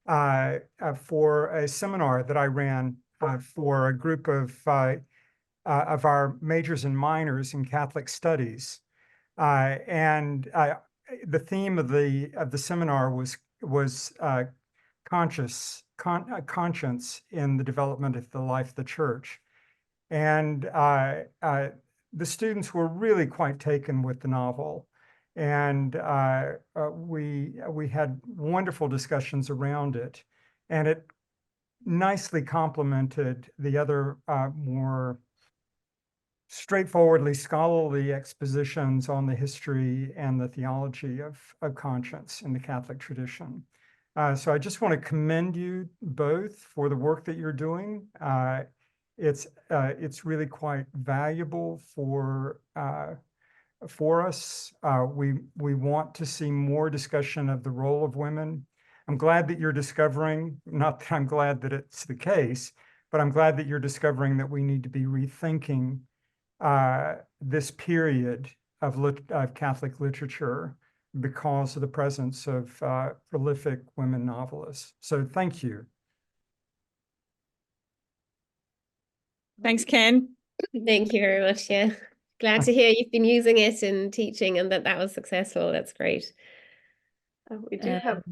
for a seminar that I ran for a group of our majors and minors in Catholic studies, and the theme of the seminar was conscience in the development of the life of the church. And the students were really quite taken with the novel. And we had wonderful discussions around it. And it nicely complemented the other more straightforwardly scholarly expositions on the history and the theology of conscience in the Catholic tradition. So I just want to commend you both for the work that you're doing. It's really quite valuable for us. We want to see more discussion of the role of women. I'm glad that you're discovering, not that I'm glad that it's the case, but I'm glad that you're discovering that we need to be rethinking this period of Catholic literature because of the presence of prolific women novelists. So thank you. Thanks, Ken. Thank you very much. Yeah. Glad to hear you've been using it in teaching and that was successful. That's great. We do have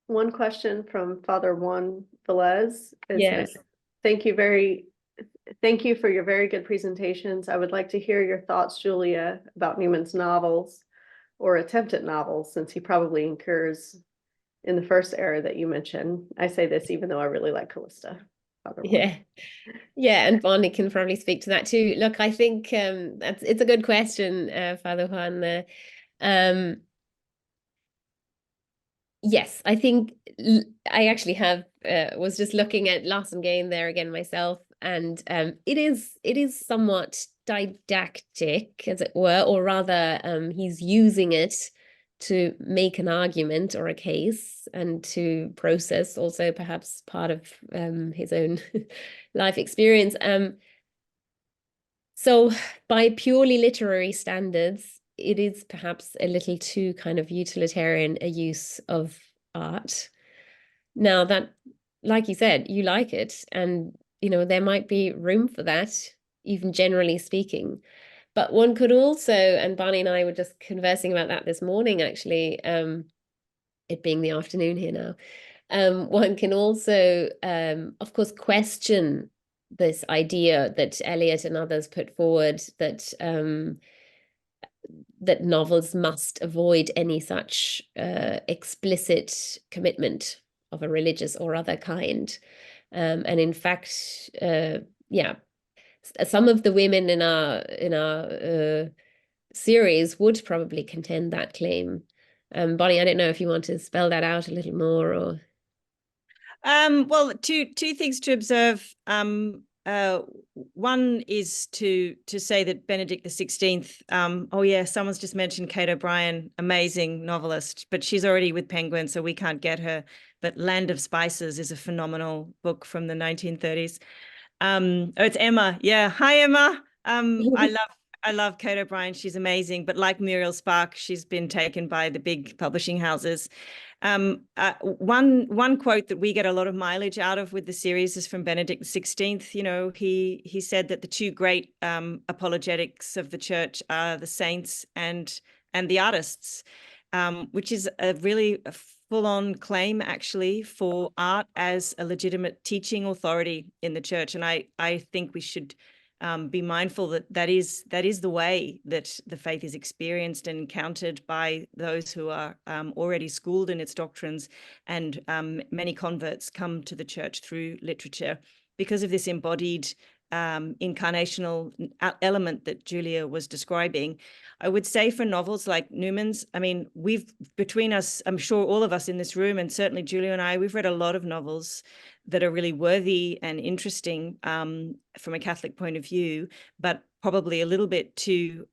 one question from Father Juan Velez. Yes. Thank you for your very good presentations. I would like to hear your thoughts, Julia, about Newman's novels or attempted novels, since he probably incurs in the first era that you mentioned. I say this even though I really like Callista. other one. Yeah. Yeah, and Bonnie can probably speak to that too. Look, I think it's a good question, Father Juan. Yes, I think I actually have was just looking at Loss and Gain there again myself, and it is somewhat didactic, as it were, or rather, he's using it to make an argument or a case and to process also perhaps part of his own life experience. So by purely literary standards, it is perhaps a little too kind of utilitarian a use of art. Now that, like you said, you like it, and there might be room for that, even generally speaking. But one could also, and Barney and I were just conversing about that this morning, actually, it being the afternoon here now, one can also, of course, question this idea that Eliot and others put forward that that novels must avoid any such explicit commitment of a religious or other kind. And in fact, yeah, some of the women in our series would probably contend that claim. Bonnie, I don't know if you want to spell that out a little more, or well, two things to observe. One is to say that Benedict XVI, oh yeah, someone's just mentioned Kate O'Brien, amazing novelist, but she's already with Penguin, so we can't get her. But Land of Spices is a phenomenal book from the 1930s. Oh, it's Emma. Yeah. Hi, Emma. I love Kate O'Brien. She's amazing. But like Muriel Spark, she's been taken by the big publishing houses. One quote that we get a lot of mileage out of with the series is from Benedict XVI. He said that the two great apologetics of the church are the saints and the artists, which is a really full-on claim actually for art as a legitimate teaching authority in the church. And I think we should be mindful that is the way that the faith is experienced and encountered by those who are already schooled in its doctrines. And many converts come to the church through literature because of this embodied incarnational element that Julia was describing. I would say for novels like Newman's, I mean, between us, I'm sure all of us in this room, and certainly Julia and I, we've read a lot of novels that are really worthy and interesting from a Catholic point of view, but probably a little bit too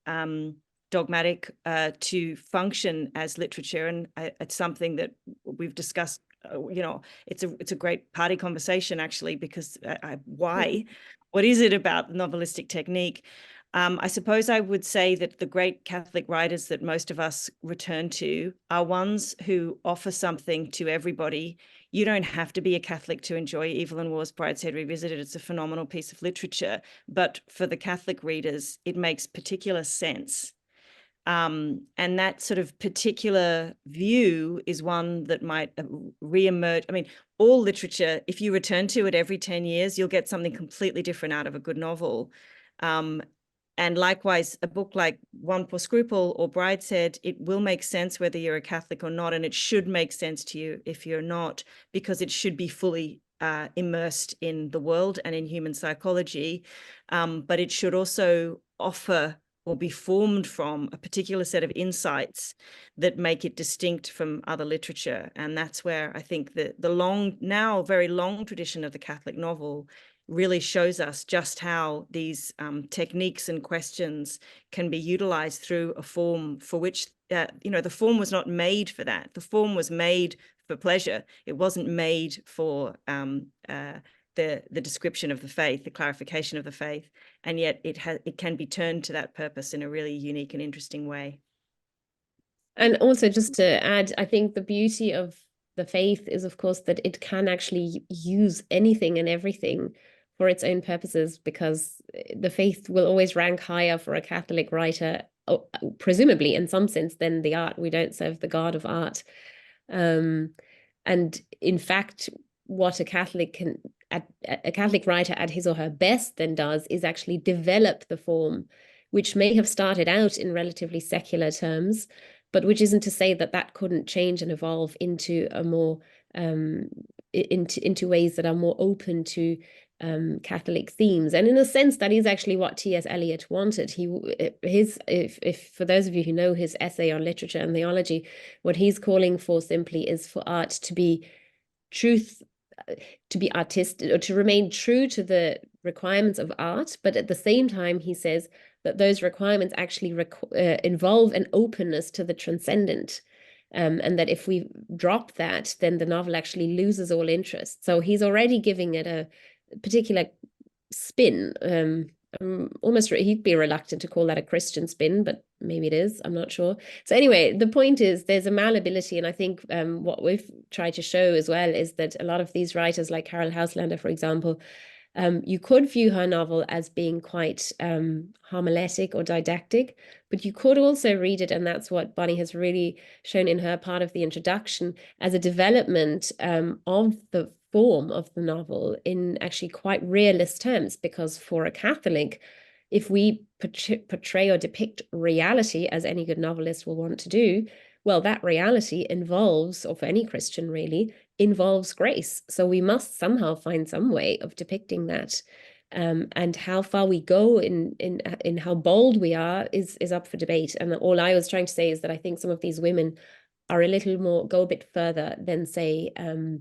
dogmatic to function as literature. And it's something that we've discussed. It's a great party conversation actually, because why? What is it about novelistic technique? I suppose I would say that the great Catholic writers that most of us return to are ones who offer something to everybody. You don't have to be a Catholic to enjoy Evelyn Waugh's Brideshead Revisited. It's a phenomenal piece of literature. But for the Catholic readers, it makes particular sense. And that sort of particular view is one that might re-emerge. I mean, all literature, if you return to it every 10 years, you'll get something completely different out of a good novel. And likewise, a book like One Poor Scruple or Brideshead, it will make sense whether you're a Catholic or not, and it should make sense to you if you're not, because it should be fully immersed in the world and in human psychology. But it should also offer or be formed from a particular set of insights that make it distinct from other literature. And that's where I think the now very long tradition of the Catholic novel really shows us just how these techniques and questions can be utilized through a form for which, the form was not made for that. The form was made for pleasure. It wasn't made for the description of the faith, the clarification of the faith, and yet it can be turned to that purpose in a really unique and interesting way. And also, just to add, I think the beauty of the faith is, of course, that it can actually use anything and everything for its own purposes, because the faith will always rank higher for a Catholic writer, presumably in some sense, than the art. We don't serve the God of art. And in fact, what a Catholic writer at his or her best then does is actually develop the form, which may have started out in relatively secular terms, but which isn't to say that couldn't change and evolve into a more into ways that are more open to Catholic themes. And in a sense, that is actually what T.S. Eliot wanted. If for those of you who know his essay on literature and theology, what he's calling for simply is for art to be artistic, or to remain true to the requirements of art. But at the same time, he says that those requirements actually involve an openness to the transcendent. And that if we drop that, then the novel actually loses all interest. So he's already giving it a particular spin. Almost he'd be reluctant to call that a Christian spin, but maybe it is. I'm not sure. So anyway, the point is there's a malleability, and I think what we've tried to show as well is that a lot of these writers, like Carol Houselander, for example, you could view her novel as being quite homiletic or didactic, but you could also read it, and that's what Bonnie has really shown in her part of the introduction, as a development of the form of the novel in actually quite realist terms. Because for a Catholic, if we portray or depict reality, as any good novelist will want to do, well, that reality involves, or for any Christian really, involves grace. So we must somehow find some way of depicting that. And how far we go in how bold we are is up for debate. And all I was trying to say is that I think some of these women are a little more, go a bit further than, say, Waugh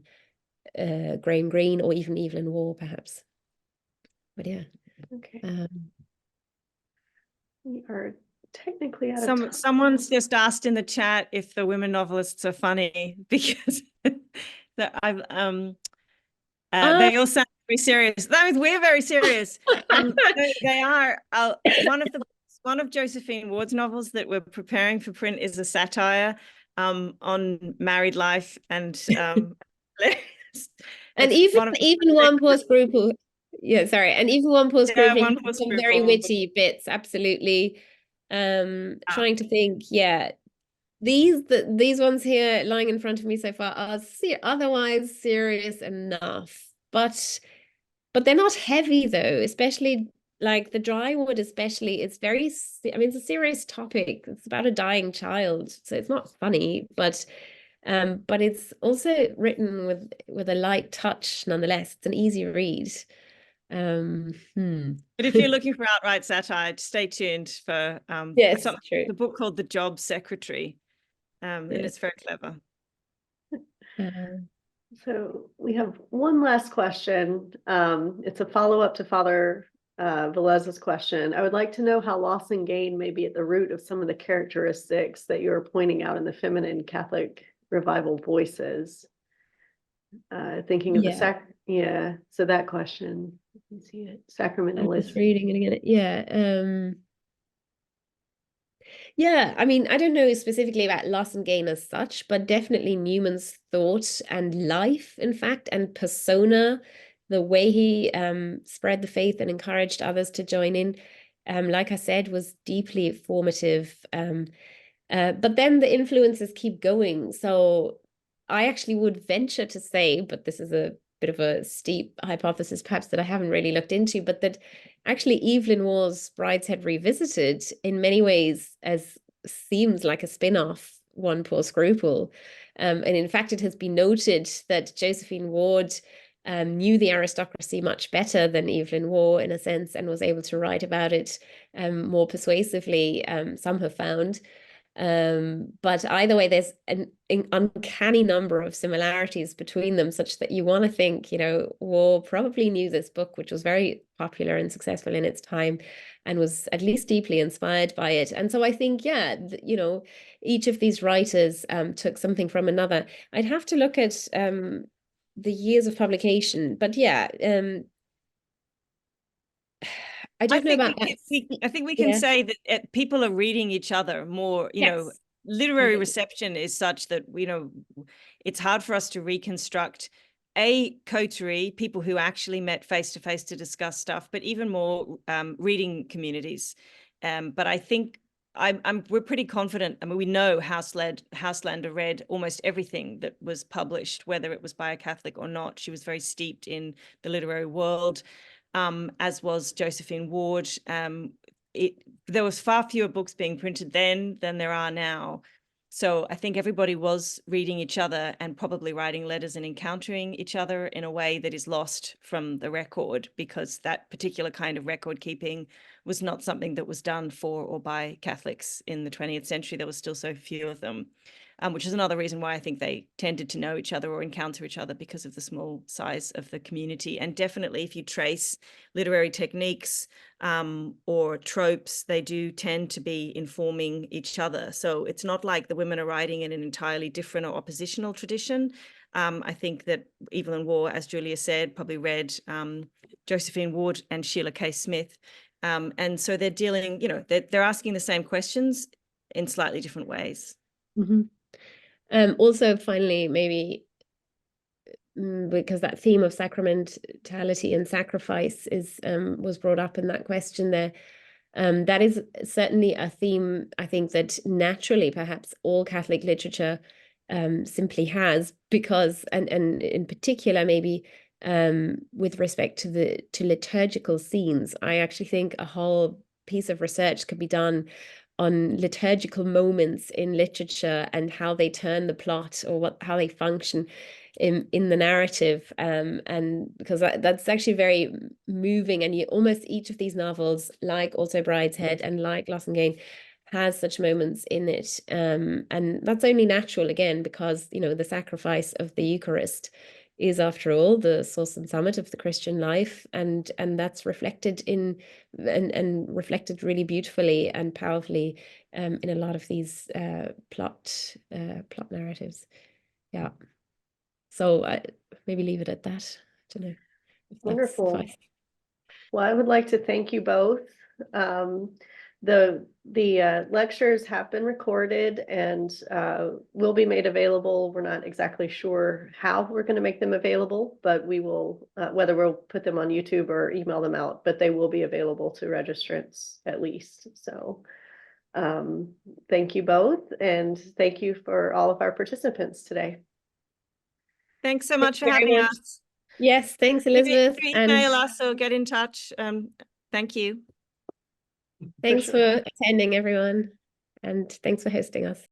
and Greene, or even Evelyn Waugh, perhaps. But yeah. Okay. We are technically out of time. Someone's just asked in the chat if the women novelists are funny, because they all sound very serious. That means we're very serious. They are. One of Josephine Ward's novels that we're preparing for print is a satire on married life, and and even One Poor Scruple. Yeah, sorry. And even One Poor Scruple, some very witty bits, absolutely. Trying to think, these ones here lying in front of me so far are otherwise serious enough, but they're not heavy though, especially like the Drywood, especially. It's very, I mean, it's a serious topic. It's about a dying child, so it's not funny, but it's also written with a light touch nonetheless. It's an easy read. But if you're looking for outright satire, stay tuned for yes, true. The book called The Job Secretary, and it's very clever. So we have one last question. It's a follow-up to Father Velez's question. I would like to know how loss and gain may be at the root of some of the characteristics that you're pointing out in the feminine Catholic revival voices. Thinking of so that question. You see it, sacramentalist. I'm just reading it again. I mean, I don't know specifically about loss and gain as such, but definitely Newman's thought and life, in fact, and persona, the way he spread the faith and encouraged others to join in, like I said, was deeply formative. But then the influences keep going. So I actually would venture to say, but this is a bit of a steep hypothesis perhaps that I haven't really looked into, but that actually Evelyn Waugh's Brideshead Revisited in many ways seems like a spin-off One Poor Scruple. And in fact, it has been noted that Josephine Ward knew the aristocracy much better than Evelyn Waugh in a sense, and was able to write about it more persuasively, some have found. But either way, there's an uncanny number of similarities between them, such that you want to think, Waugh probably knew this book, which was very popular and successful in its time, and was at least deeply inspired by it. And so I think, each of these writers took something from another. I'd have to look at the years of publication, but I don't know about that. I think we can say that people are reading each other more, literary reception is such that, it's hard for us to reconstruct a coterie, people who actually met face to face to discuss stuff, but even more reading communities. But I think we're pretty confident. I mean, we know Houselander read almost everything that was published, whether it was by a Catholic or not. She was very steeped in the literary world. As was Josephine Ward. There was far fewer books being printed then than there are now. So I think everybody was reading each other and probably writing letters and encountering each other in a way that is lost from the record, because that particular kind of record keeping was not something that was done for or by Catholics in the 20th century. There was still so few of them, which is another reason why I think they tended to know each other or encounter each other, because of the small size of the community. And definitely if you trace literary techniques or tropes, they do tend to be informing each other. So it's not like the women are writing in an entirely different or oppositional tradition. I think that Evelyn Waugh, as Julia said, probably read Josephine Wood and Sheila K. Smith. And so they're dealing, you know, they're asking the same questions in slightly different ways. Also, finally, maybe because that theme of sacramentality and sacrifice is was brought up in that question there. That is certainly a theme, I think, that naturally perhaps all Catholic literature simply has, because, and in particular, maybe with respect to liturgical scenes, I actually think a whole piece of research could be done on liturgical moments in literature and how they turn the plot, or how they function in the narrative, and because that's actually very moving. And almost each of these novels, like also Brideshead and like Loss and Gain, has such moments in it, and that's only natural, again, because, you know, the sacrifice of the Eucharist is, after all, the source and summit of the Christian life, and that's reflected in and reflected really beautifully and powerfully in a lot of these plot narratives. Yeah. So maybe leave it at that. I don't know if that's Wonderful. suffice. Well, I would like to thank you both. The lectures have been recorded and will be made available. We're not exactly sure how we're going to make them available, but we will, whether we'll put them on YouTube or email them out, but they will be available to registrants at least. So thank you both, and thank you for all of our participants today. Thanks so much for Thank you having very much. us. Yes, thanks, Elizabeth. Do And email us or get in touch. Thank you. thanks sure. for attending, everyone. And thanks for hosting us.